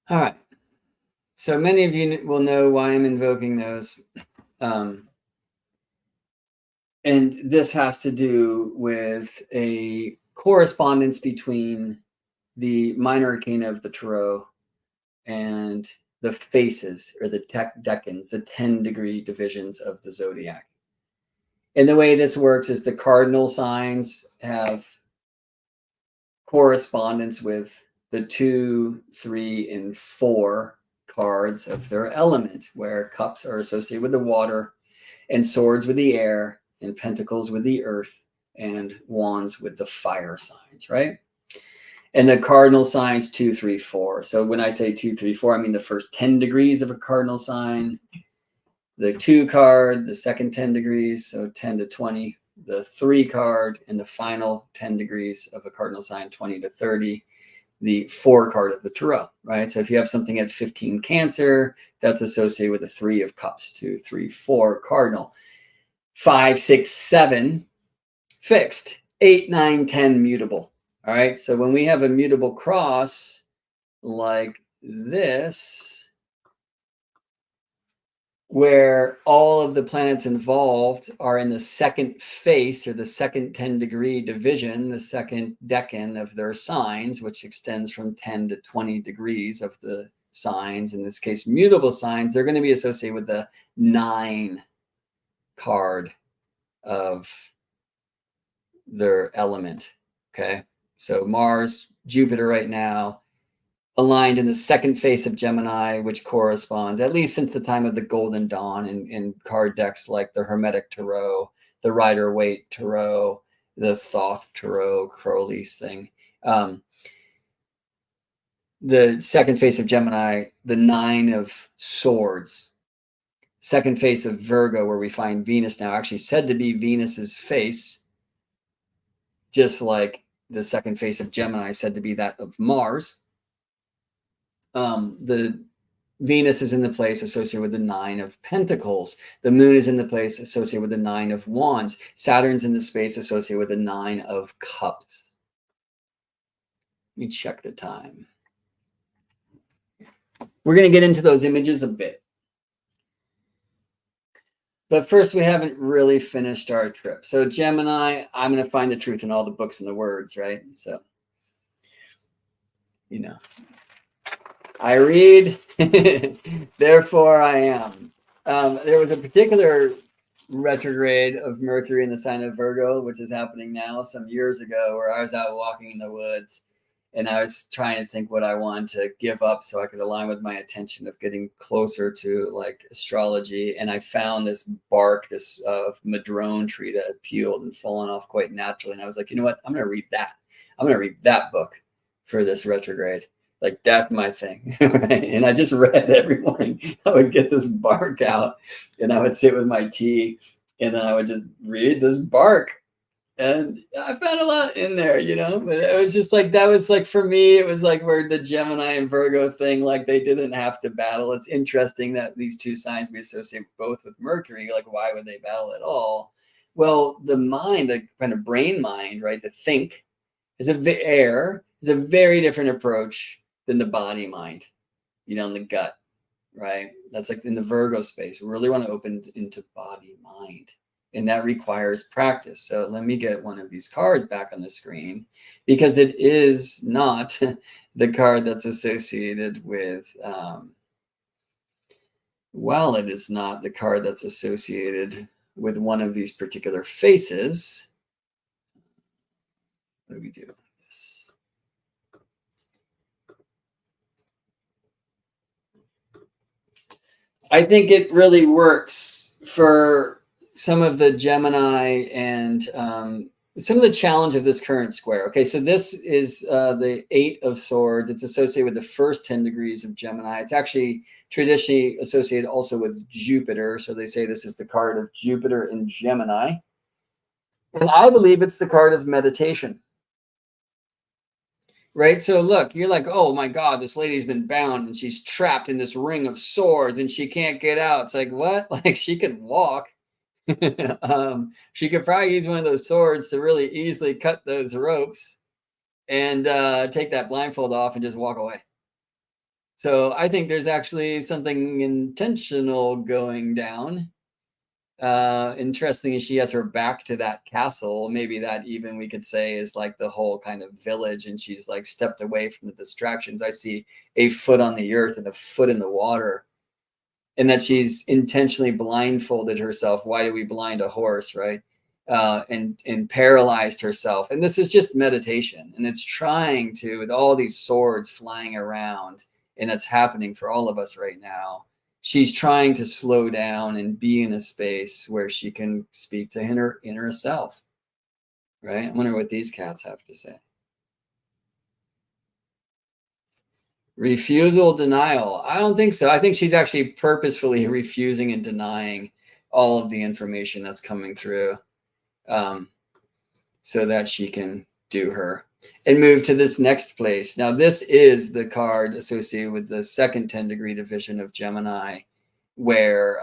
All right. So many of you will know why I'm invoking those. And this has to do with a correspondence between the minor arcana of the tarot and the faces, or the decans, the 10-degree divisions of the zodiac. And the way this works is the cardinal signs have correspondence with the 2, 3, and 4 cards of their element, where cups are associated with the water, and swords with the air, and pentacles with the earth, and wands with the fire signs, right? And the cardinal signs 2, 3, 4. So when I say 2, 3, 4, I mean the first 10 degrees of a cardinal sign, the 2 card, the second 10 degrees, so 10 to 20, the 3 card, and the final 10 degrees of a cardinal sign, 20 to 30, the 4 card of the tarot, right? So if you have something at 15 Cancer, that's associated with the 3 of Cups, 2, 3, 4 cardinal, 5, 6, 7 fixed, 8, 9, 10 mutable. All right. So when we have a mutable cross like this, where all of the planets involved are in the second face, or the second 10-degree division, the second decan of their signs, which extends from 10 to 20 degrees of the signs, in this case, mutable signs, they're going to be associated with the 9 card of their element. Okay. So Mars, Jupiter right now, aligned in the second face of Gemini, which corresponds, at least since the time of the Golden Dawn, in card decks like the Hermetic Tarot, the Rider-Waite Tarot, the Thoth Tarot, Crowley's thing. The second face of Gemini, the 9 of Swords. Second face of Virgo, where we find Venus now, actually said to be Venus's face, just like the second face of Gemini said to be that of Mars. The Venus is in the place associated with the 9 of Pentacles. The moon is in the place associated with the 9 of Wands. Saturn's in the space associated with the 9 of Cups. Let me check the time. We're going to get into those images a bit. But first, we haven't really finished our trip. So Gemini, I'm going to find the truth in all the books and the words, right? So, you know, I read, therefore I am. There was a particular retrograde of Mercury in the sign of Virgo, which is happening now, some years ago, where I was out walking in the woods and I was trying to think what I wanted to give up so I could align with my attention of getting closer to like astrology. And I found this bark, this madrone tree that had peeled and fallen off quite naturally. And I was like, you know what? I'm going to read that. I'm going to read that book for this retrograde. Like that's my thing. Right? And I just read every morning. I would get this bark out and I would sit with my tea and then I would just read this bark. And I found a lot in there, but it was just like, that was like, for me, it was like where the Gemini and Virgo thing, like they didn't have to battle. It's interesting that these two signs we associate both with Mercury. Like, why would they battle at all? Well, the mind, the kind of brain mind, right? The think is a very different approach than the body mind, in the gut, right? That's like in the Virgo space. We really want to open into body mind. And that requires practice. So let me get one of these cards back on the screen because it is not the card that's associated with, well, it is not the card that's associated with one of these particular faces. What do we do with this? I think it really works for some of the Gemini and some of the challenge of this current square. Okay, so this is the 8 of Swords. It's associated with the first 10 degrees of Gemini. It's actually traditionally associated also with Jupiter. So they say this is the card of Jupiter in Gemini. And I believe it's the card of meditation. Right? So look, you're like, oh my God, this lady's been bound and she's trapped in this ring of swords and she can't get out. It's like, what? Like she can walk. She could probably use one of those swords to really easily cut those ropes and take that blindfold off and just walk away. So I think there's actually something intentional going down. Interesting is she has her back to that castle. Maybe that even we could say is like the whole kind of village and she's like stepped away from the distractions. I see a foot on the earth and a foot in the water. And that she's intentionally blindfolded herself. Why do we blind a horse, right? And paralyzed herself. And this is just meditation. And it's trying to, with all these swords flying around, and that's happening for all of us right now. She's trying to slow down and be in a space where she can speak to her inner self, right? I wonder what these cats have to say. Refusal, denial. I don't think so. I think she's actually purposefully refusing and denying all of the information that's coming through so that she can do her and move to this next place. Now, this is the card associated with the second 10-degree division of Gemini where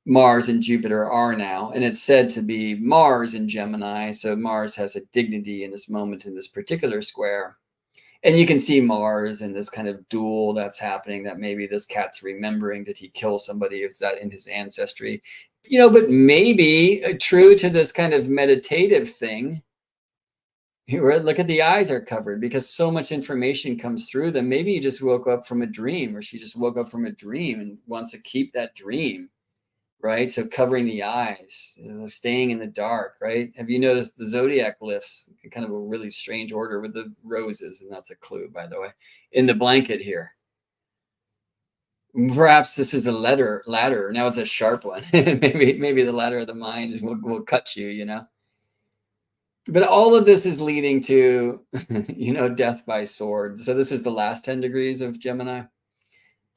Mars and Jupiter are now. And it's said to be Mars in Gemini. So Mars has a dignity in this moment in this particular square. And you can see Mars in this kind of duel that's happening that maybe this cat's remembering. Did he kill somebody? Is that in his ancestry? But maybe true to this kind of meditative thing, look at the eyes are covered because so much information comes through them. Maybe you just woke up from a dream or she just woke up from a dream and wants to keep that dream. Right? So covering the eyes, staying in the dark, right? Have you noticed the zodiac lifts kind of a really strange order with the roses? And that's a clue, by the way, in the blanket here. Perhaps this is a ladder. Now it's a sharp one. maybe the ladder of the mind will cut you, But all of this is leading to, death by sword. So this is the last 10 degrees of Gemini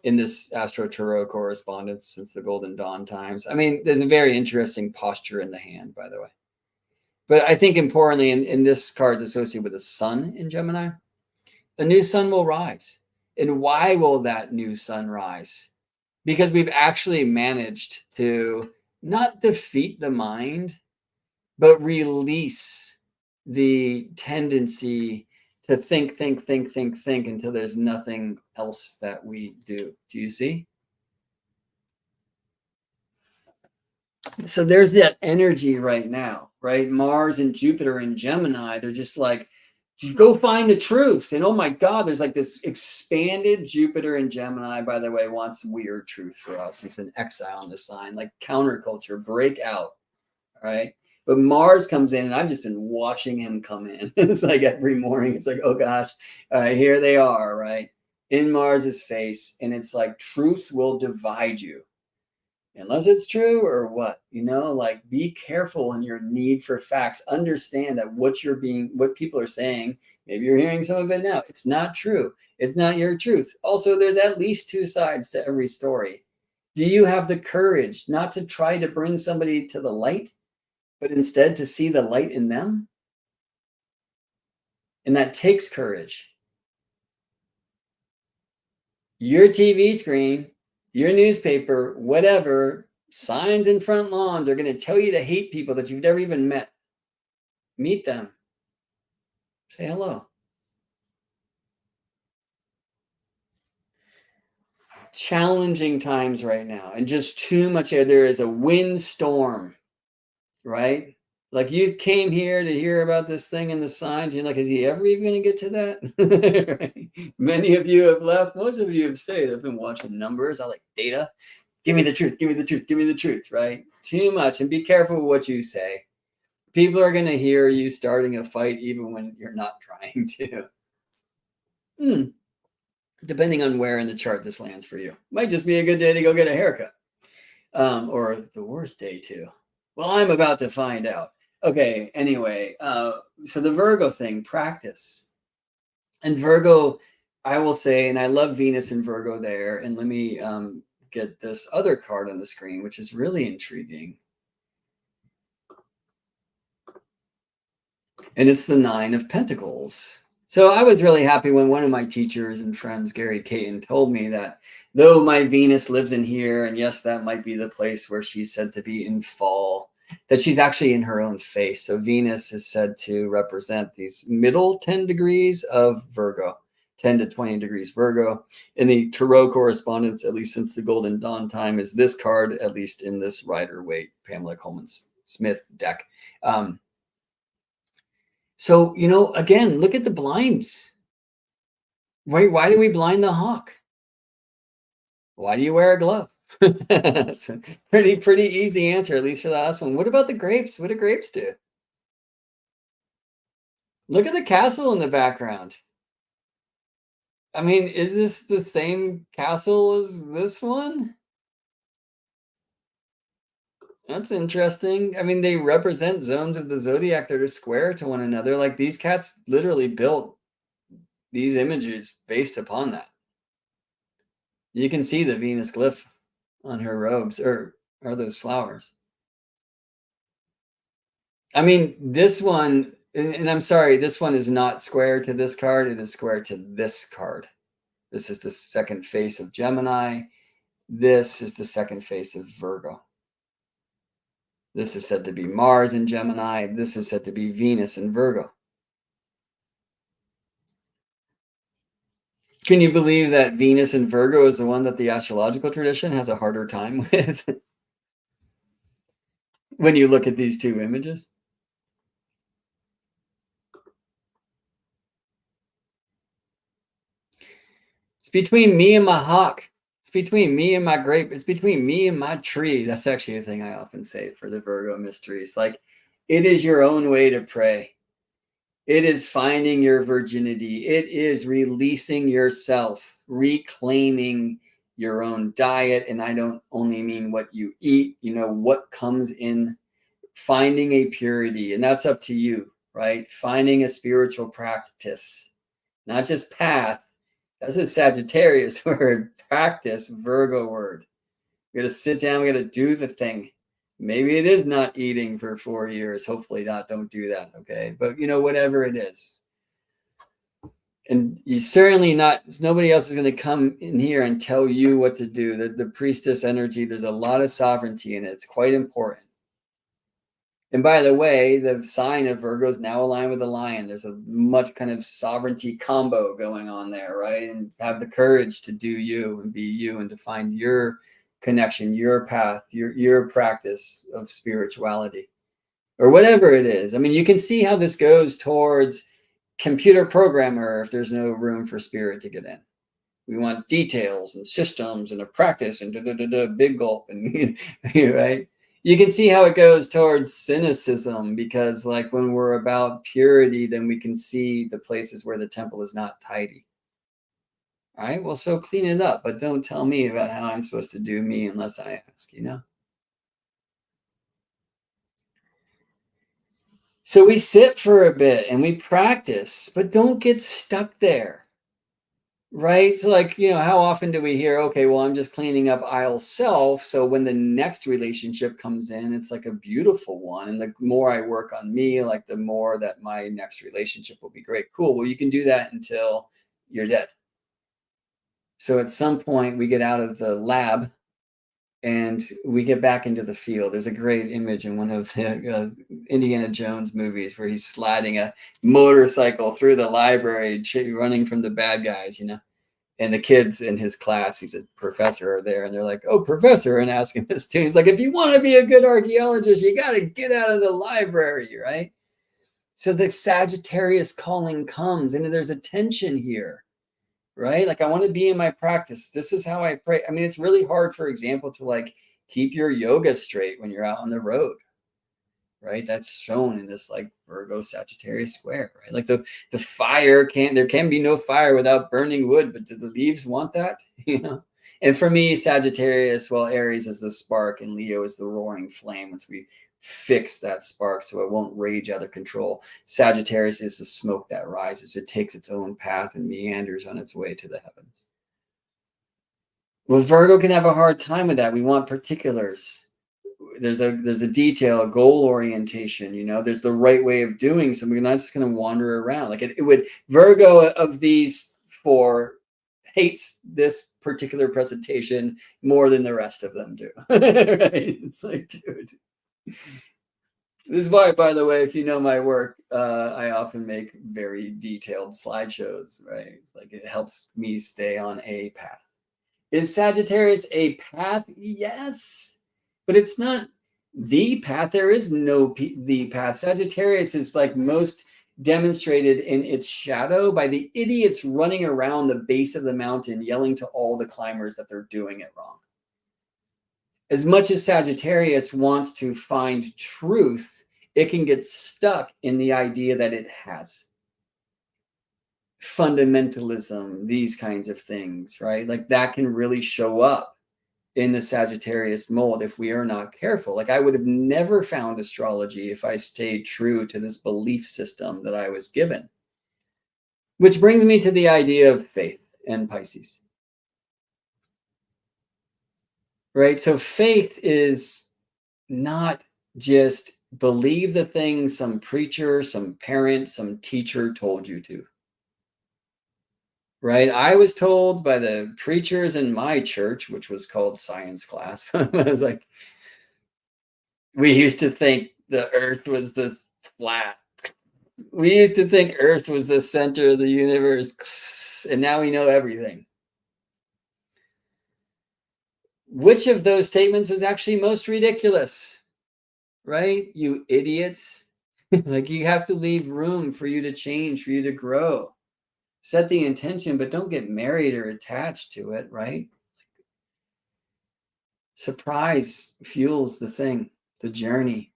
in this Astro Tarot correspondence since the Golden Dawn times. I mean, there's a very interesting posture in the hand, by the way. But I think importantly, in this card's associated with the sun in Gemini, a new sun will rise. And why will that new sun rise? Because we've actually managed to not defeat the mind, but release the tendency to think until there's nothing else that we do. Do you see? So there's that energy right now, right? Mars and Jupiter and Gemini, they're just like, go find the truth. And oh my God, there's like this expanded Jupiter and Gemini, by the way, wants weird truth for us. He's an exile on the sign, like counterculture, break out, right? But Mars comes in, and I've just been watching him come in. It's like every morning, it's like, oh gosh, here they are, right? In Mars's face. And it's like, truth will divide you. unless it's true or what, like be careful in your need for facts. Understand that what people are saying, maybe you're hearing some of it now, it's not true. It's not your truth. Also, there's at least two sides to every story. Do you have the courage not to try to bring somebody to the light, but instead to see the light in them? And that takes courage. Your TV screen, your newspaper, whatever, signs in front lawns are going to tell you to hate people that you've never even met. Meet them. Say hello. Challenging times right now, and just too much air. There is a windstorm, right? Like you came here to hear about this thing in the signs. You're like, is he ever even going to get to that? Right? Many of you have left. Most of you have stayed. I've been watching numbers. I like data. Give me the truth. Give me the truth. Give me the truth. Right? Too much. And be careful what you say. People are going to hear you starting a fight even when you're not trying to. Depending on where in the chart this lands for you. Might just be a good day to go get a haircut. Or the worst day too. Well, I'm about to find out. Okay, anyway, so the Virgo thing, practice. And Virgo, I will say, and I love Venus and Virgo there. And let me get this other card on the screen, which is really intriguing. And it's the Nine of Pentacles. So I was really happy when one of my teachers and friends, Gary Caton, told me that though my Venus lives in here, and yes, that might be the place where she's said to be in fall, that she's actually in her own face. So Venus is said to represent these middle 10 degrees of Virgo, 10 to 20 degrees Virgo. In the Tarot correspondence, at least since the Golden Dawn time, is this card, at least in this Rider-Waite, Pamela Coleman-Smith deck. So, again, look at the blinds. Right? Why do we blind the hawk? Why do you wear a glove? It's a pretty easy answer, at least for the last one. What about the grapes? What do grapes do? Look at the castle in the background. I mean, is this the same castle as this one? That's interesting. I mean, they represent zones of the zodiac that are square to one another. Like these cats literally built these images based upon that. You can see the Venus glyph on her robes, or are those flowers? I mean, this one, and I'm sorry, this one is not square to this card. It is square to this card. This is the second face of Gemini. This is the second face of Virgo. This is said to be Mars in Gemini. This is said to be Venus in Virgo. Can you believe that Venus in Virgo is the one that the astrological tradition has a harder time with? When you look at these two images? It's between me and my hawk. It's between me and my grape. It's between me and my tree. That's actually a thing I often say for the Virgo mysteries. Like, it is your own way to pray. It is finding your virginity. It is releasing yourself, reclaiming your own diet. And I don't only mean what you eat, what comes in, finding a purity. And that's up to you, right? Finding a spiritual practice, not just path. That's a Sagittarius word, practice, Virgo word. We got to sit down, we got to do the thing. Maybe it is not eating for 4 years. Hopefully not. Don't do that. Okay. But whatever it is. And you certainly not, nobody else is going to come in here and tell you what to do. The priestess energy, there's a lot of sovereignty in it. It's quite important. And by the way, the sign of Virgo is now aligned with the lion. There's a much kind of sovereignty combo going on there, right? And have the courage to do you and be you and to find your connection, your path, your practice of spirituality or whatever it is. I mean, you can see how this goes towards computer programmer if there's no room for spirit to get in. We want details and systems and a practice and big gulp and right. You can see how it goes towards cynicism because like when we're about purity, then we can see the places where the temple is not tidy. All right, well, so clean it up, but don't tell me about how I'm supposed to do me unless I ask, you know? So we sit for a bit and we practice, but don't get stuck there. Right. So, like, how often do we hear, okay, well, I'm just cleaning up aisle self. So when the next relationship comes in, it's like a beautiful one. And the more I work on me, like the more that my next relationship will be great. Cool. Well, you can do that until you're dead. So at some point, we get out of the lab and we get back into the field. There's a great image in one of the Indiana Jones movies where he's sliding a motorcycle through the library, running from the bad guys, and the kids in his class, he's a professor, are there, and they're like, "Oh, professor," and asking this student, he's like, "If you want to be a good archaeologist, you got to get out of the library," right? So the Sagittarius calling comes, and there's a tension here, right? Like, I want to be in my practice. This is how I pray. I mean, it's really hard, for example, to like keep your yoga straight when you're out on the road, right? That's shown in this like Virgo Sagittarius square, right? Like the fire there can be no fire without burning wood, but do the leaves want that? And for me, Sagittarius, well, Aries is the spark and Leo is the roaring flame. Once we fix that spark so it won't rage out of control, Sagittarius is the smoke that rises. It takes its own path and meanders on its way to the heavens. Well, Virgo can have a hard time with that. We want particulars. There's a detail, a goal orientation. There's the right way of doing something. We're not just going to wander around. Like it would Virgo of these four hates this particular presentation more than the rest of them do. Right? It's like, dude. This is why, by the way, if you know my work, I often make very detailed slideshows. Right? It's like it helps me stay on a path. Is Sagittarius a path? Yes, but it's not the path. There is no the path. Sagittarius is like most demonstrated in its shadow by the idiots running around the base of the mountain yelling to all the climbers that they're doing it wrong. As much as Sagittarius wants to find truth, it can get stuck in the idea that it has fundamentalism, these kinds of things, right? Like that can really show up in the Sagittarius mold if we are not careful. Like I would have never found astrology if I stayed true to this belief system that I was given. Which brings me to the idea of faith and Pisces. Right? So faith is not just believe the thing some preacher, some parent, some teacher told you to. Right? I was told by the preachers in my church, which was called science class, I was like, we used to think the earth was this flat. We used to think earth was the center of the universe, and now we know everything. Which of those statements was actually most ridiculous? Right? You idiots. Like you have to leave room for you to change, for you to grow. Set the intention, but don't get married or attached to it, right? Surprise fuels the thing, the journey.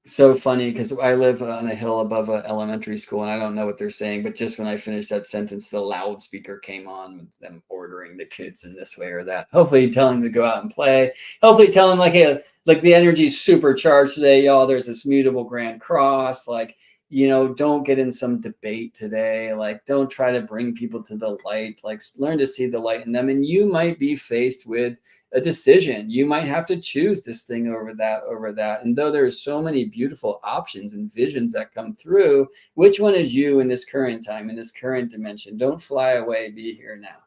So funny because I live on a hill above an elementary school and I don't know what they're saying, but just when I finished that sentence, the loudspeaker came on with them ordering the kids in this way or that. Hopefully telling them to go out and play. Hopefully telling them like, hey, like the energy's supercharged today, y'all. There's this mutable grand cross. Like, don't get in some debate today. Like, don't try to bring people to the light. Like, learn to see the light in them. And you might be faced with a decision. You might have to choose this thing over that. And though there's so many beautiful options and visions that come through, which one is you in this current time, in this current dimension? Don't fly away, be here now.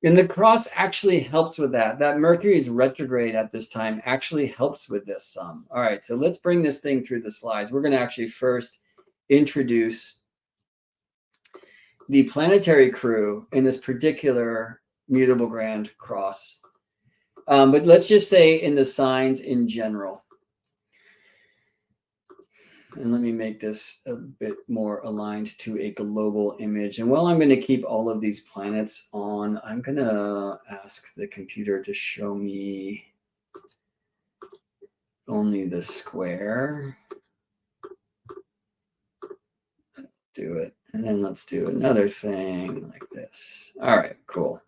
And the cross actually helps with that. That Mercury's retrograde at this time actually helps with this some. All right, so let's bring this thing through the slides. We're going to actually first introduce the planetary crew in this particular mutable grand cross. But let's just say in the signs in general. And let me make this a bit more aligned to a global image. And while I'm going to keep all of these planets on, I'm going to ask the computer to show me only the square. Do it. And then let's do another thing like this. All right, cool.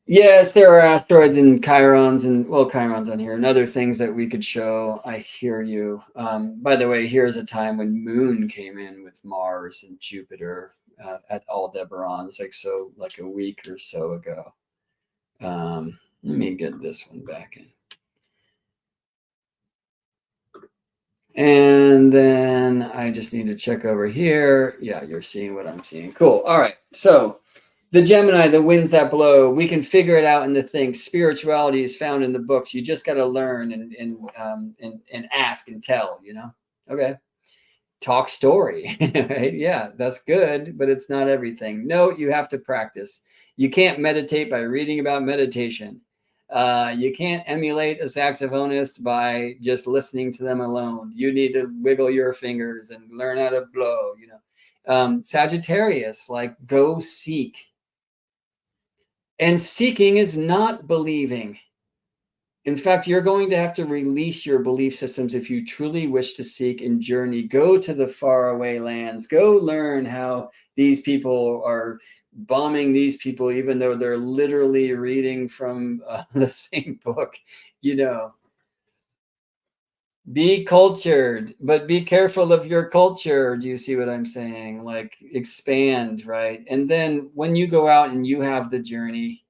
Yes, there are asteroids and chirons and, well, chirons on here and other things that we could show. I hear you. By the way, here's a time when Moon came in with Mars and Jupiter at Aldebaran. It's like a week or so ago. Let me get this one back in. And then I just need to check over here. Yeah, you're seeing what I'm seeing. Cool. All right. So the Gemini, the winds that blow, we can figure it out in the things. Spirituality is found in the books. You just got to learn and ask and tell, you know? Okay. Talk story, right? Yeah, that's good, but it's not everything. No, you have to practice. You can't meditate by reading about meditation. You can't emulate a saxophonist by just listening to them alone. You need to wiggle your fingers and learn how to blow, you know. Sagittarius, like, go seek. And seeking is not believing. In fact, you're going to have to release your belief systems if you truly wish to seek and journey. Go to the faraway lands. Go learn how these people are bombing these people, even though they're literally reading from the same book. You know, be cultured, but be careful of your culture. Do you see what I'm saying? Like, expand, right? And then when you go out and you have the journey,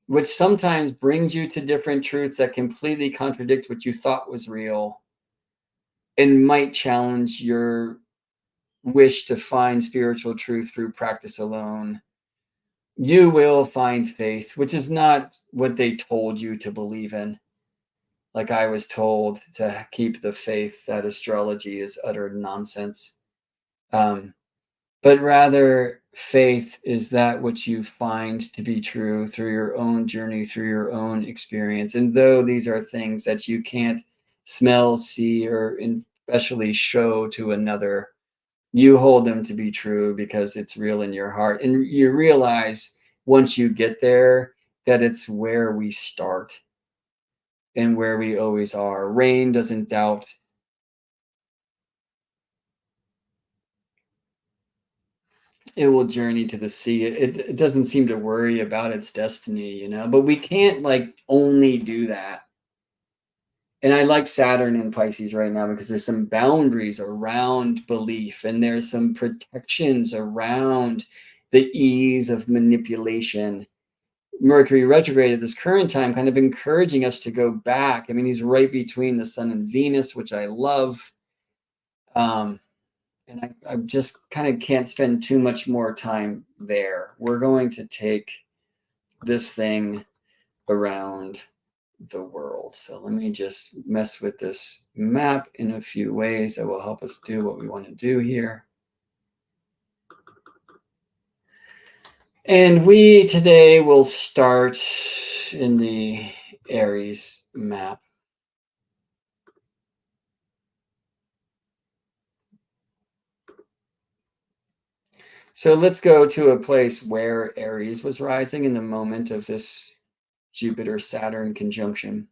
which sometimes brings you to different truths that completely contradict what you thought was real and might challenge your wish to find spiritual truth through practice alone. You will find faith, which is not what they told you to believe in. Like I was told to keep the faith that astrology is utter nonsense. But rather, faith is that which you find to be true through your own journey, through your own experience. And though these are things that you can't smell, see, or especially show to another, you hold them to be true because it's real in your heart. And you realize once you get there that it's where we start and where we always are. Rain doesn't doubt. It will journey to the sea. It doesn't seem to worry about its destiny, you know, but we can't like only do that. And I like Saturn in Pisces right now because there's some boundaries around belief and there's some protections around the ease of manipulation. Mercury retrograde at this current time, kind of encouraging us to go back. I mean, he's right between the Sun and Venus, which I love. And I just kind of can't spend too much more time there. We're going to take this thing around the world. So let me just mess with this map in a few ways that will help us do what we want to do here. And we today will start in the Aries map. So let's go to a place where Aries was rising in the moment of this Jupiter-Saturn conjunction.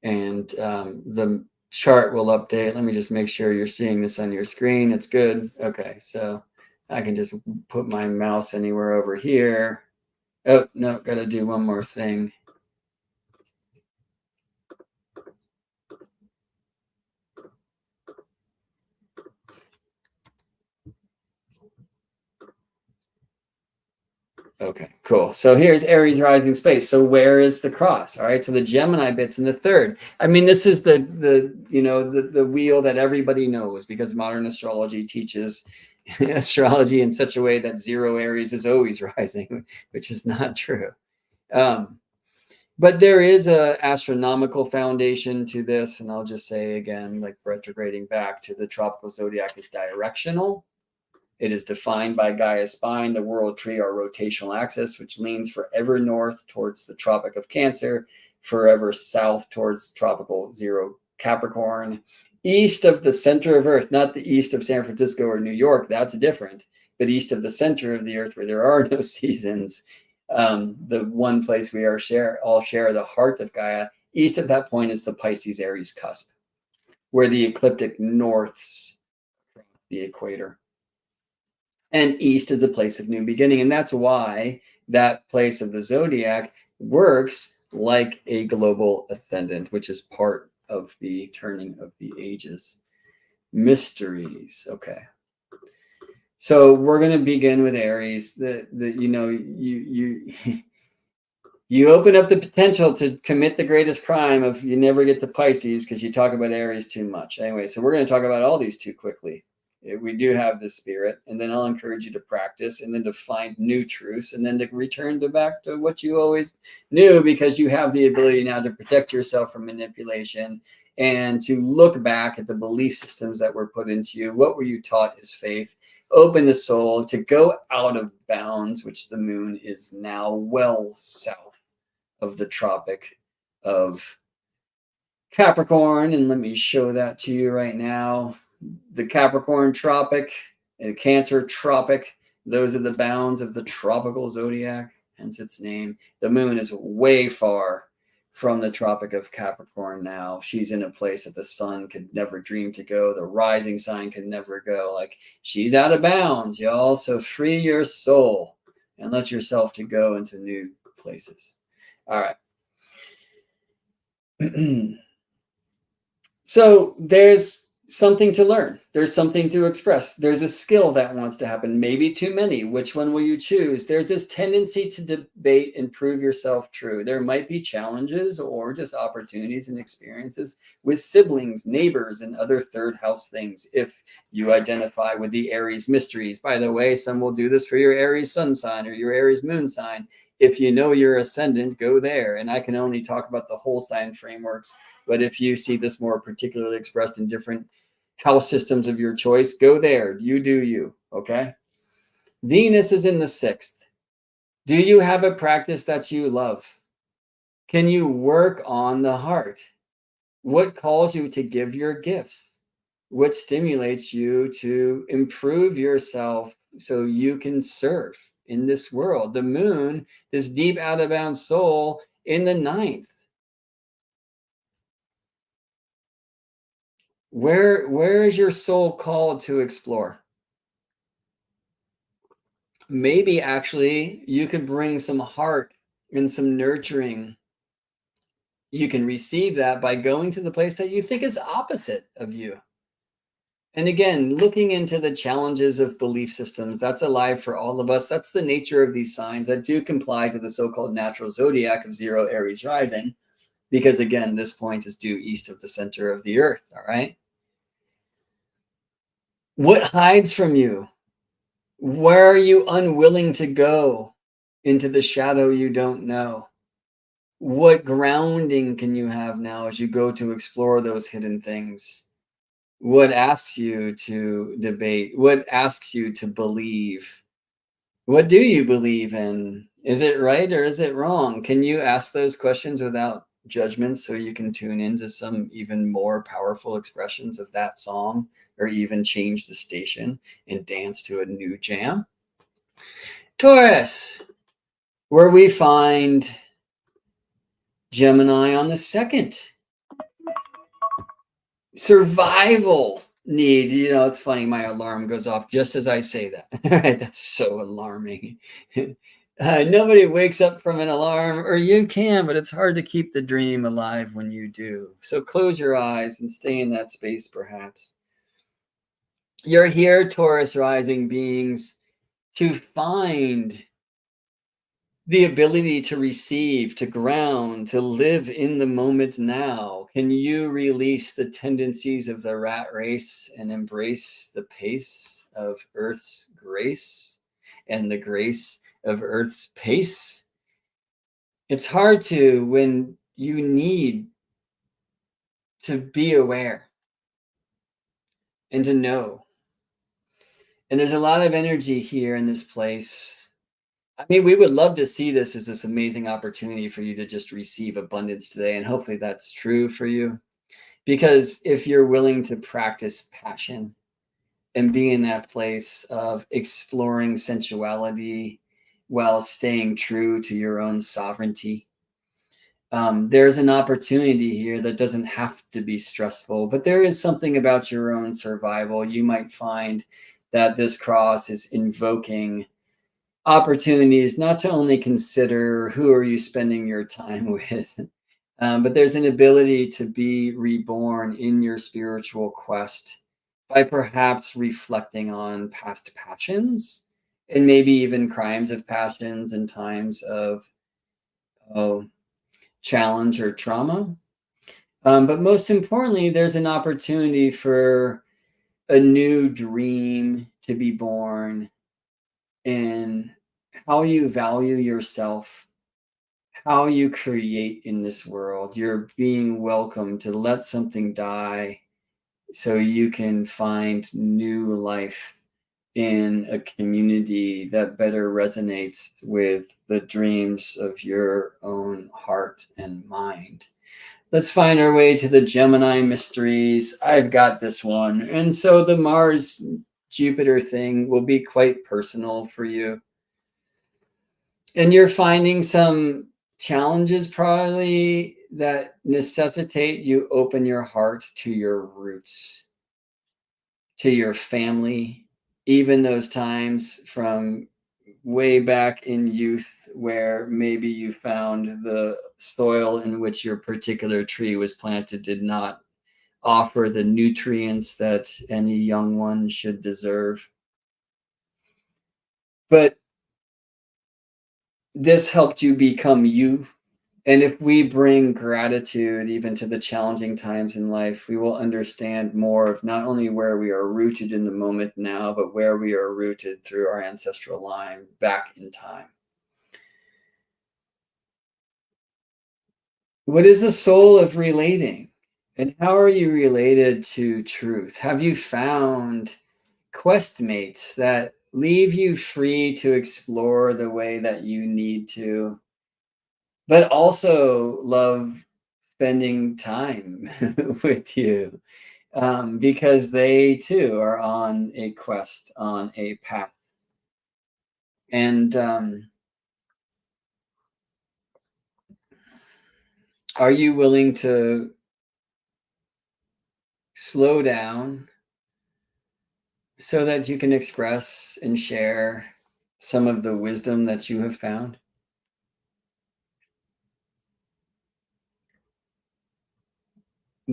And the chart will update. Let me just make sure you're seeing this on your screen. It's good. Okay, so I can just put my mouse anywhere over here. Oh, no, got to do one more thing. Okay, cool. So here's Aries rising space. So where is the cross? All right. So the Gemini bit's in the third. I mean, this is the wheel that everybody knows because modern astrology teaches astrology in such a way that zero Aries is always rising, which is not true. But there is a astronomical foundation to this, and I'll just say again, like retrograding back to the tropical zodiac is directional. It is defined by Gaia's spine, the world tree, our rotational axis, which leans forever north towards the Tropic of Cancer, forever south towards tropical zero Capricorn, east of the center of Earth, not the east of San Francisco or New York, that's different, but east of the center of the Earth where there are no seasons, the one place we all share the heart of Gaia. East of that point is the Pisces Aries cusp, where the ecliptic norths the equator. And east is a place of new beginning. And that's why that place of the zodiac works like a global ascendant, which is part of the turning of the ages. Mysteries. Okay. So we're going to begin with Aries. You open up the potential to commit the greatest crime if you never get to Pisces because you talk about Aries too much. Anyway, so we're going to talk about all these too quickly. We do have this spirit, and then I'll encourage you to practice and then to find new truths and then to return back to what you always knew, because you have the ability now to protect yourself from manipulation and to look back at the belief systems that were put into you. What were you taught as faith? Open the soul to go out of bounds, which the moon is now well south of the Tropic of Capricorn. And let me show that to you right now. The Capricorn Tropic and Cancer Tropic, those are the bounds of the tropical zodiac, hence its name. The moon is way far from the Tropic of Capricorn now. She's in a place that the sun could never dream to go. The rising sign could never go. Like, she's out of bounds, y'all. So free your soul and let yourself to go into new places. All right. So there's something to learn. There's something to express. There's a skill that wants to happen. Maybe too many. Which one will you choose? There's this tendency to debate and prove yourself true. There might be challenges or just opportunities and experiences with siblings, neighbors, and other third house things. If you identify with the Aries mysteries, by the way, some will do this for your Aries sun sign or your Aries moon sign. If you know your ascendant, go there. And I can only talk about the whole sign frameworks. But if you see this more particularly expressed in different house systems of your choice, go there. You do you, okay? Venus is in the 6th. Do you have a practice that you love? Can you work on the heart? What calls you to give your gifts? What stimulates you to improve yourself so you can serve in this world? The moon, this deep out of bounds soul, in the 9th. Where is your soul called to explore? Maybe actually you can bring some heart and some nurturing. You can receive that by going to the place that you think is opposite of you. And again, looking into the challenges of belief systems, that's alive for all of us. That's the nature of these signs that do comply to the so-called natural zodiac of 0 Aries rising. Because again, this point is due east of the center of the earth, all right? What hides from you? Where are you unwilling to go into the shadow you don't know? What grounding can you have now as you go to explore those hidden things? What asks you to debate? What asks you to believe? What do you believe in? Is it right or is it wrong? Can you ask those questions without judgment so you can tune into some even more powerful expressions of that song, or even change the station and dance to a new jam? Taurus, where we find Gemini on the 2nd. Survival need. You know, it's funny, my alarm goes off just as I say that. All right, that's so alarming. Nobody wakes up from an alarm, or you can, but it's hard to keep the dream alive when you do. So close your eyes and stay in that space, perhaps. You're here, Taurus rising beings, to find the ability to receive, to ground, to live in the moment now. Can you release the tendencies of the rat race and embrace the pace of Earth's grace and the grace of Earth's pace? It's hard to when you need to be aware and to know. And there's a lot of energy here in this place. I mean, we would love to see this as this amazing opportunity for you to just receive abundance today. And hopefully that's true for you. Because if you're willing to practice passion and be in that place of exploring sensuality while staying true to your own sovereignty, there's an opportunity here that doesn't have to be stressful, but there is something about your own survival. You might find that this cross is invoking opportunities not to only consider who are you spending your time with, but there's an ability to be reborn in your spiritual quest by perhaps reflecting on past passions and maybe even crimes of passions and times of oh, challenge or trauma. But most importantly, there's an opportunity for a new dream to be born in how you value yourself, how you create in this world. You're being welcome to let something die so you can find new life in a community that better resonates with the dreams of your own heart and mind. Let's find our way to the Gemini mysteries. I've got this one. And so the Mars Jupiter thing will be quite personal for you. And you're finding some challenges probably that necessitate you open your heart to your roots, to your family, even those times from way back in youth where maybe you found the soil in which your particular tree was planted did not offer the nutrients that any young one should deserve. But this helped you become you. And if we bring gratitude even to the challenging times in life, we will understand more of not only where we are rooted in the moment now, but where we are rooted through our ancestral line back in time. What is the soul of relating? And how are you related to truth? Have you found quest mates that leave you free to explore the way that you need to, but also love spending time with you because they too are on a quest, on a path? And are you willing to slow down so that you can express and share some of the wisdom that you have found?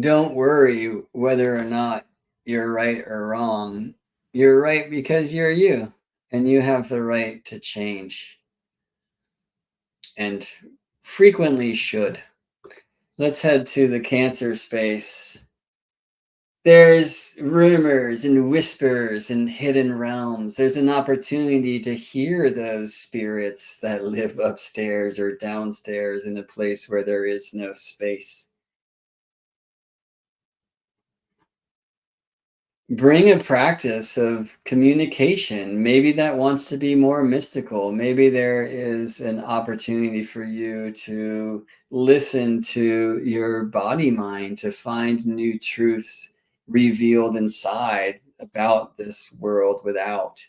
Don't worry whether or not you're right or wrong. You're right because you're you, and you have the right to change, and frequently should. Let's head to the Cancer space. There's rumors and whispers and hidden realms. There's an opportunity to hear those spirits that live upstairs or downstairs in a place where there is no space. Bring a practice of communication. Maybe that wants to be more mystical. Maybe there is an opportunity for you to listen to your body mind to find new truths revealed inside about this world without.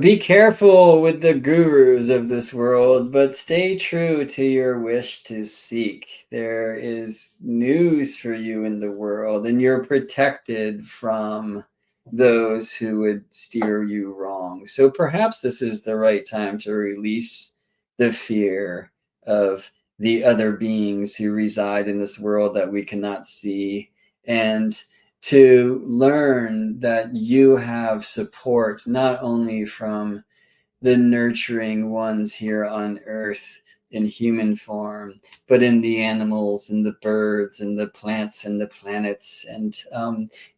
Be careful with the gurus of this world, but stay true to your wish to seek. There is news for you in the world, and you're protected from those who would steer you wrong. So perhaps this is the right time to release the fear of the other beings who reside in this world that we cannot see, and to learn that you have support not only from the nurturing ones here on earth in human form, but in the animals and the birds and the plants and the planets and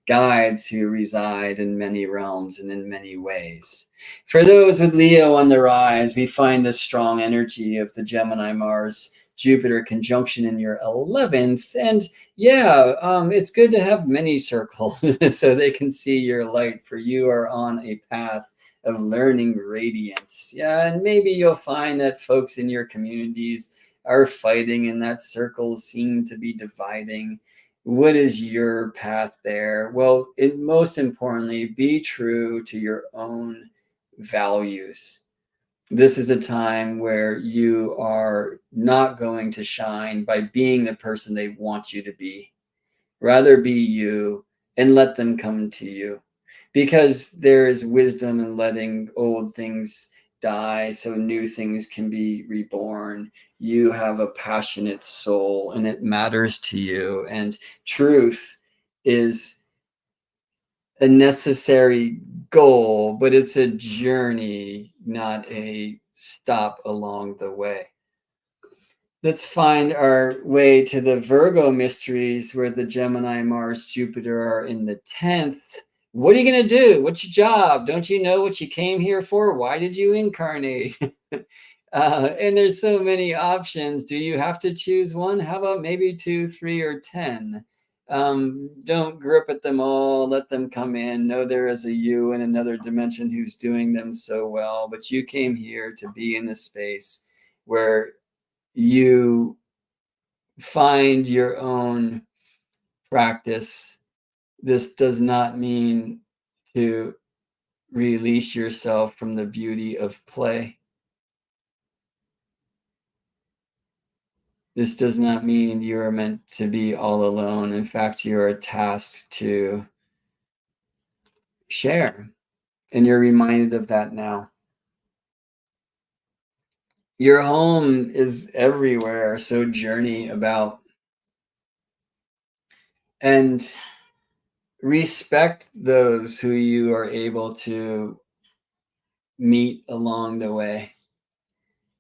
guides who reside in many realms and in many ways. For those with Leo on the rise, we find the strong energy of the Gemini Mars Jupiter conjunction in your 11th. And yeah, it's good to have many circles so they can see your light, for you are on a path of learning radiance. Yeah, and maybe you'll find that folks in your communities are fighting and that circles seem to be dividing. What is your path there? Well, most importantly, be true to your own values. This is a time where you are not going to shine by being the person they want you to be. Rather be you and let them come to you, because there is wisdom in letting old things die so new things can be reborn. You have a passionate soul and it matters to you, and truth is a necessary goal, but it's a journey, not a stop along the way. Let's find our way to the Virgo mysteries, where the Gemini Mars-Jupiter are in the 10th. What are you going to do? What's your job? Don't you know what you came here for? Why did you incarnate? And there's so many options. Do you have to choose one? How about maybe 2, 3, or 10? Don't grip at them all. Let them come in. Know there is a you in another dimension who's doing them so well. But you came here to be in a space where you find your own practice. This does not mean to release yourself from the beauty of play. This does not mean you are meant to be all alone. In fact, you are tasked to share, and you're reminded of that now. Your home is everywhere, so journey about and respect those who you are able to meet along the way.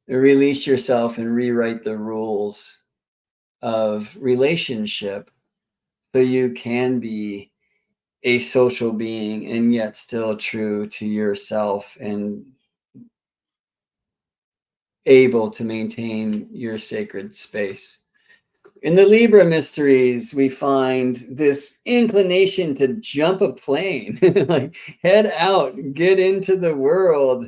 Release yourself and rewrite the rules of relationship so you can be a social being and yet still true to yourself and able to maintain your sacred space. In the Libra mysteries, we find this inclination to jump a plane, like head out, get into the world,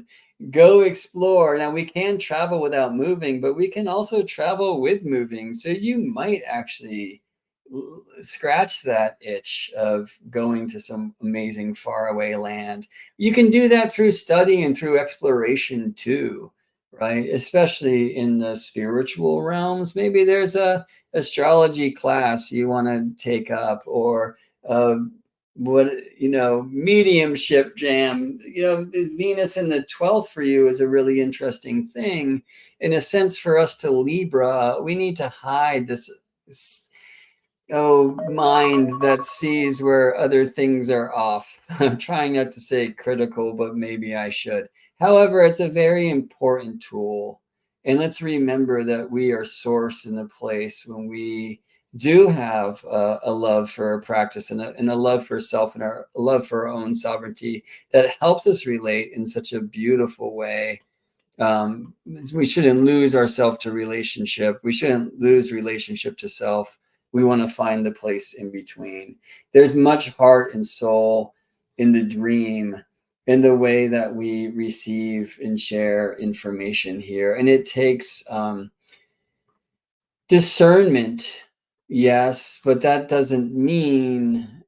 go explore. Now, we can travel without moving, but we can also travel with moving. So you might actually scratch that itch of going to some amazing faraway land. You can do that through study and through exploration too, right? Especially in the spiritual realms. Maybe there's a astrology class you want to take up, or mediumship jam. Venus in the 12th for you is a really interesting thing. In a sense, for us to Libra, we need to hide this mind that sees where other things are off. I'm trying not to say critical, but maybe I should. However, it's a very important tool. And let's remember that we are sourced in a place when we do have a love for a practice and a love for self and a love for our own sovereignty that helps us relate in such a beautiful way. We shouldn't lose ourselves to relationship. We shouldn't lose relationship to self. We want to find the place in between. There's much heart and soul in the dream, in the way that we receive and share information here. And it takes discernment, yes, but that doesn't mean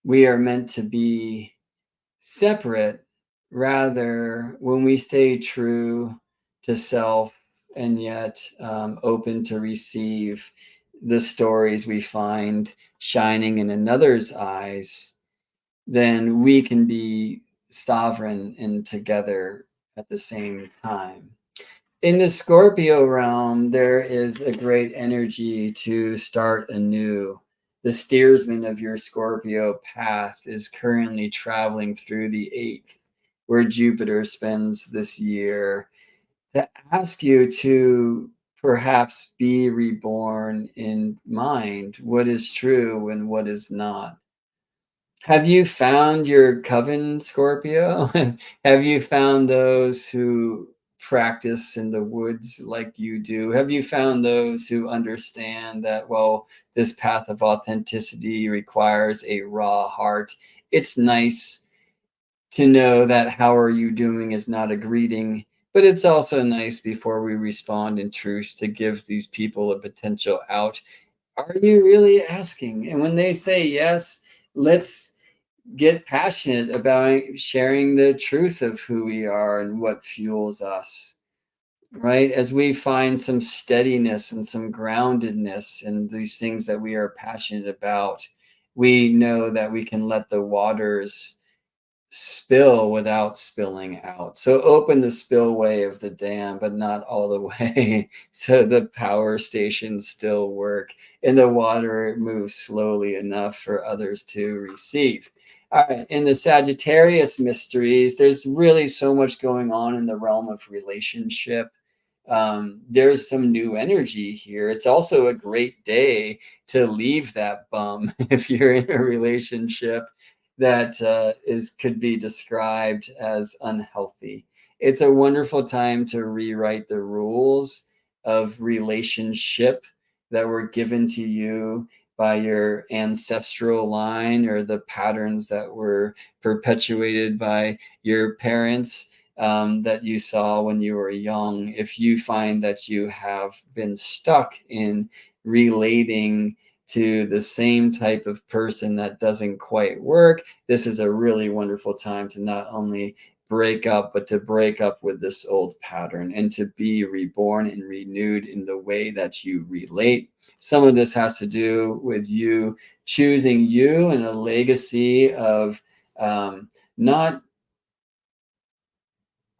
we are meant to be separate. Rather, when we stay true to self and yet open to receive the stories we find shining in another's eyes, then we can be sovereign and together at the same time. In the Scorpio realm, there is a great energy to start anew. The steersman of your Scorpio path is currently traveling through the 8th, where Jupiter spends this year, to ask you to perhaps be reborn in mind what is true and what is not. Have you found your coven, Scorpio? Have you found those who practice in the woods like you do? Have you found those who understand that, well, this path of authenticity requires a raw heart? It's nice to know that how are you doing is not a greeting, but it's also nice before we respond in truth to give these people a potential out. Are you really asking? And when they say yes, let's get passionate about sharing the truth of who we are and what fuels us, right? As we find some steadiness and some groundedness in these things that we are passionate about, we know that we can let the waters spill without spilling out. So open the spillway of the dam, but not all the way. So the power stations still work and the water moves slowly enough for others to receive. All right, in the Sagittarius mysteries, there's really so much going on in the realm of relationship. There's some new energy here. It's also a great day to leave that bum if you're in a relationship that could be described as unhealthy. It's a wonderful time to rewrite the rules of relationship that were given to you by your ancestral line or the patterns that were perpetuated by your parents, that you saw when you were young. If you find that you have been stuck in relating to the same type of person that doesn't quite work, this is a really wonderful time to not only break up, but to break up with this old pattern and to be reborn and renewed in the way that you relate. Some of this has to do with you choosing you and a legacy of not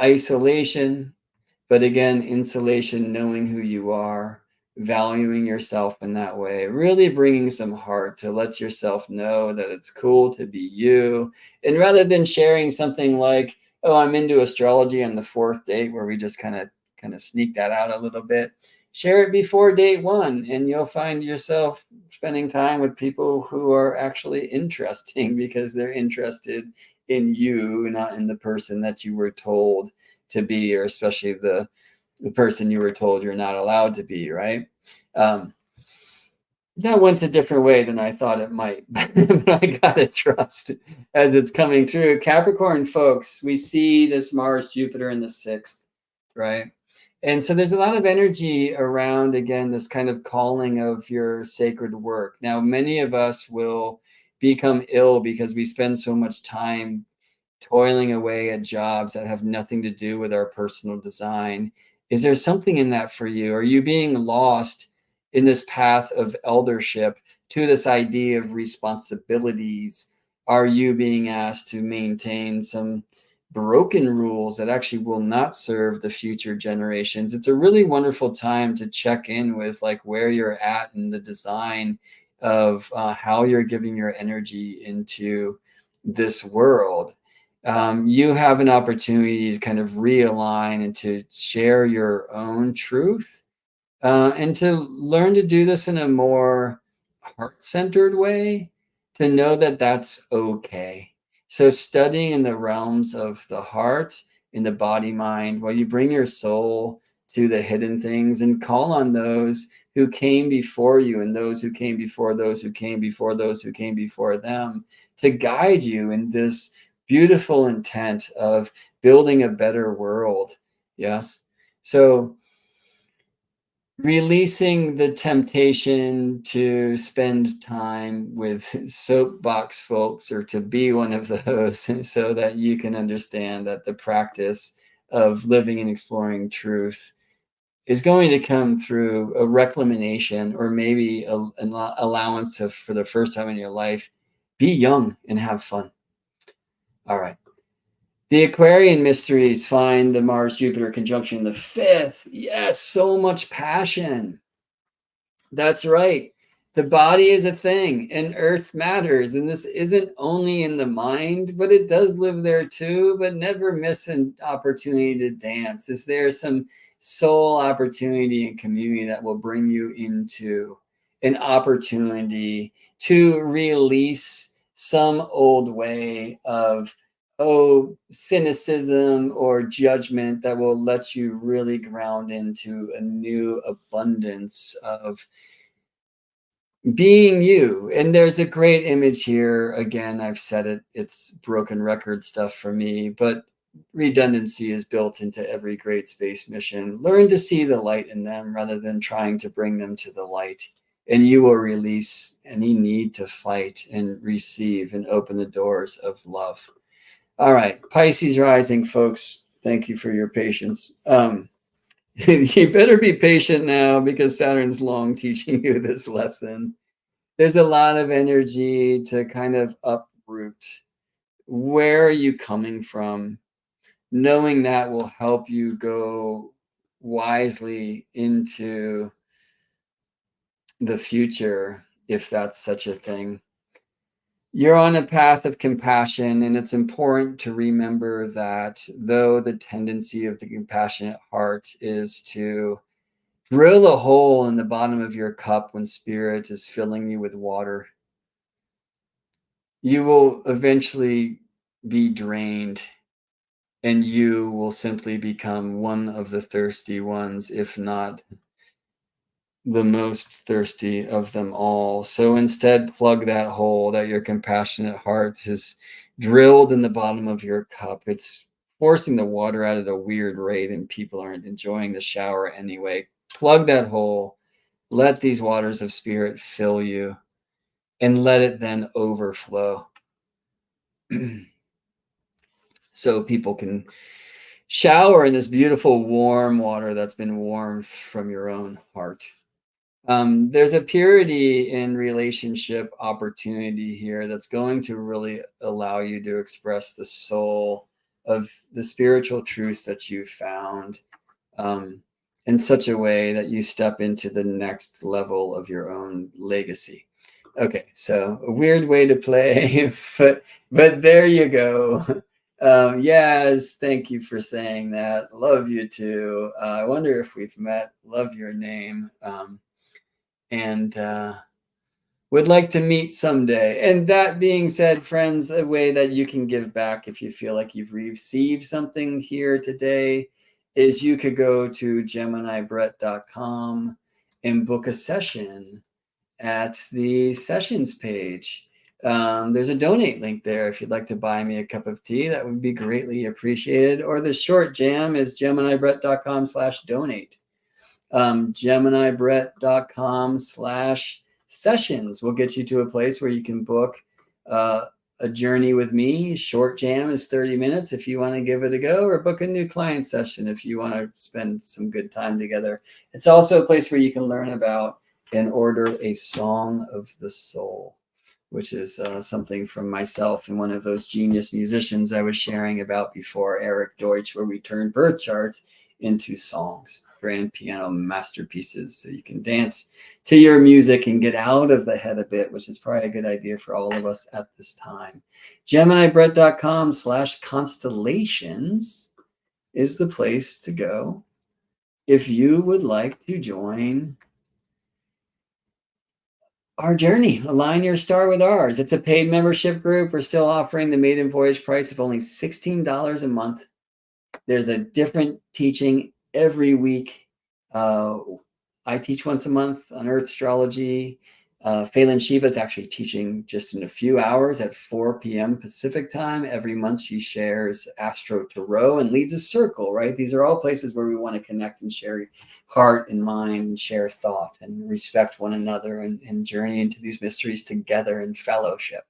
isolation, but again, insulation, knowing who you are, valuing yourself in that way, really bringing some heart to let yourself know that it's cool to be you. And rather than sharing something like, oh, I'm into astrology on the fourth date, where we just kind of sneak that out a little bit, share it before date one, and you'll find yourself spending time with people who are actually interesting because they're interested in you, not in the person that you were told to be, or especially the person you were told you're not allowed to be, right? That went a different way than I thought it might, but I gotta trust as it's coming through. Capricorn folks, we see this Mars-Jupiter in the 6th, right? And so there's a lot of energy around, again, this kind of calling of your sacred work. Now, many of us will become ill because we spend so much time toiling away at jobs that have nothing to do with our personal design. Is there something in that for you? Are you being lost in this path of eldership to this idea of responsibilities? Are you being asked to maintain some broken rules that actually will not serve the future generations? It's a really wonderful time to check in with like where you're at in the design of how you're giving your energy into this world. You have an opportunity to kind of realign and to share your own truth, and to learn to do this in a more heart-centered way, to know that that's okay. So studying in the realms of the heart, in the body mind, while you bring your soul to the hidden things and call on those who came before you and those who came before those who came before those who came before them to guide you in this beautiful intent of building a better world. Yes. So releasing the temptation to spend time with soapbox folks or to be one of those so that you can understand that the practice of living and exploring truth is going to come through a reclamation, or maybe an allowance to, for the first time in your life, be young and have fun. All right. The Aquarian mysteries find the Mars-Jupiter conjunction in the 5th. Yes, so much passion. That's right. The body is a thing and earth matters. And this isn't only in the mind, but it does live there too. But never miss an opportunity to dance. Is there some soul opportunity and community that will bring you into an opportunity to release some old way of cynicism or judgment that will let you really ground into a new abundance of being you. And there's a great image here. Again, I've said it, it's broken record stuff for me, but redundancy is built into every great space mission. Learn to see the light in them rather than trying to bring them to the light. and you will release any need to fight and receive and open the doors of love. All right, Pisces rising, folks. Thank you for your patience. You better be patient now because Saturn's long teaching you this lesson. There's a lot of energy to kind of uproot. Where are you coming from? Knowing that will help you go wisely into the future, if that's such a thing. You're on a path of compassion, and it's important to remember that though the tendency of the compassionate heart is to drill a hole in the bottom of your cup when spirit is filling you with water, you will eventually be drained, and you will simply become one of the thirsty ones, if not the most thirsty of them all. So instead, plug that hole that your compassionate heart has drilled in the bottom of your cup. It's forcing the water out at a weird rate, and people aren't enjoying the shower anyway. Plug that hole. Let these waters of spirit fill you, and let it then overflow. So people can shower in this beautiful warm water that's been warmed from your own heart. There's a purity in relationship opportunity here that's going to really allow you to express the soul of the spiritual truths that you've found in such a way that you step into the next level of your own legacy. Okay, so a weird way to play, but there you go. Yaz, thank you for saying that. Love you too. I wonder if we've met. Love your name. And would like to meet someday. And that being said, friends, a way that you can give back if you feel like you've received something here today is you could go to GeminiBrett.com and book a session at the sessions page. There's a donate link there if you'd like to buy me a cup of tea. That would be greatly appreciated. Or the short jam is GeminiBrett.com/donate. GeminiBrett.com/sessions will get you to a place where you can book a journey with me. Short jam is 30 minutes if you want to give it a go, or book a new client session if you want to spend some good time together. It's also a place where you can learn about and order a song of the soul, which is something from myself and one of those genius musicians I was sharing about before, Eric Deutsch, where we turn birth charts into songs, grand piano masterpieces, so you can dance to your music and get out of the head a bit, which is probably a good idea for all of us at this time. GeminiBrett.com/constellations is the place to go if you would like to join our journey. Align your star with ours. It's a paid membership group. We're still offering the maiden voyage price of only $16 a month. There's a different teaching every week. I teach once a month on Earth astrology. Phelan Shiva is actually teaching just in a few hours at 4 p.m. Pacific time. Every month she shares Astro Tarot and leads a circle, right? These are all places where we want to connect and share heart and mind and share thought and respect one another and journey into these mysteries together in fellowship.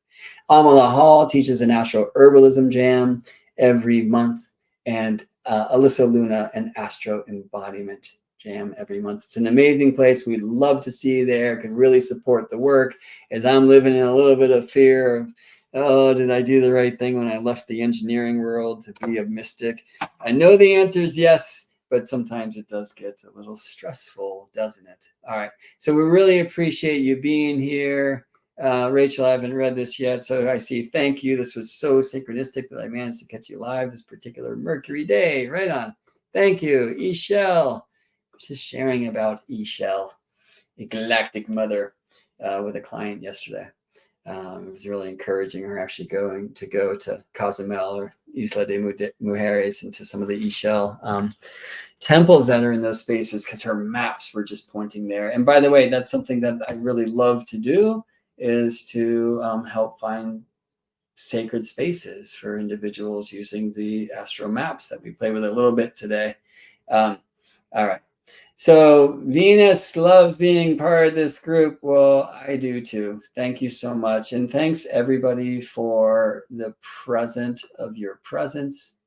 Amala Hall teaches an Astro Herbalism Jam every month, and Alyssa Luna an Astro Embodiment Jam every month. It's an amazing place. We'd love to see you there. Could really support the work, as I'm living in a little bit of fear of, oh, did I do the right thing when I left the engineering world to be a mystic? I know the answer is yes, but sometimes it does get a little stressful, doesn't it? All right. So we really appreciate you being here. Rachel, I haven't read this yet, so I see thank you. This was so synchronistic that I managed to catch you live this particular Mercury day. Right on. Thank you. Eshell. Just sharing about Eshell, a galactic mother, with a client yesterday. It was really encouraging her actually go to Cozumel or Isla de Mujeres and to some of the Eshell temples that are in those spaces, because her maps were just pointing there. And by the way, that's something that I really love to do, is to help find sacred spaces for individuals using the astro maps that we play with a little bit today. All right. So Venus loves being part of this group. Well, I do too. Thank you so much. And thanks everybody for the present of your presence,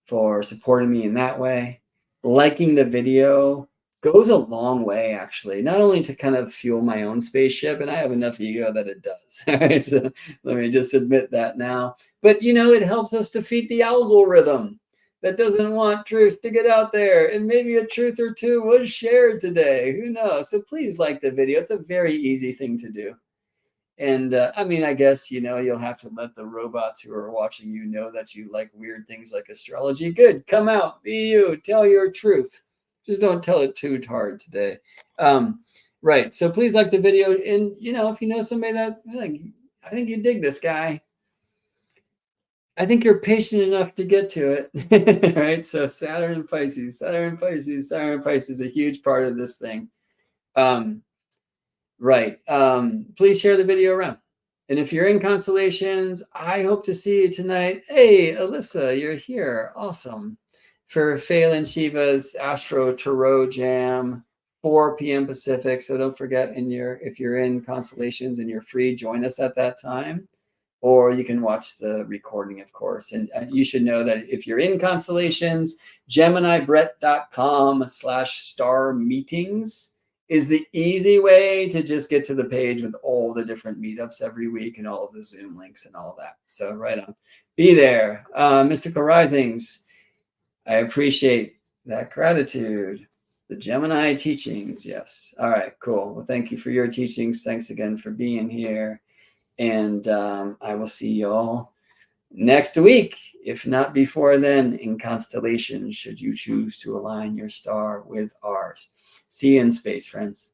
for supporting me in that way. Liking the video goes a long way, actually, not only to kind of fuel my own spaceship, and I have enough ego that it does. All right, so let me just admit that now. But, you know, it helps us defeat the algorithm that doesn't want truth to get out there. And maybe a truth or two was shared today. Who knows? So please like the video. It's a very easy thing to do. And I mean, I guess, you know, you'll have to let the robots who are watching you know that you like weird things like astrology. Good. Come out. Be you. Tell your truth. Just don't tell it too hard today. Right. So please like the video. And, you know, if you know somebody that, like, I think you dig this guy, I think you're patient enough to get to it. Right. So Saturn and Pisces, Saturn and Pisces, Saturn and Pisces, a huge part of this thing. Right. Please share the video around. And if you're in Constellations, I hope to see you tonight. Hey, Alyssa, you're here. Awesome. For Phelan Shiva's Astro Tarot Jam, 4 p.m. Pacific. So don't forget, if you're in Constellations and you're free, join us at that time. Or you can watch the recording, of course. And you should know that if you're in Constellations, GeminiBrett.com/star meetings is the easy way to just get to the page with all the different meetups every week and all of the Zoom links and all that. So right on. Be there. Mystical Risings, I appreciate that gratitude. The Gemini teachings, yes. All right, cool. Well, thank you for your teachings. Thanks again for being here. And I will see y'all next week, if not before then, in Constellations, should you choose to align your star with ours. See you in space, friends.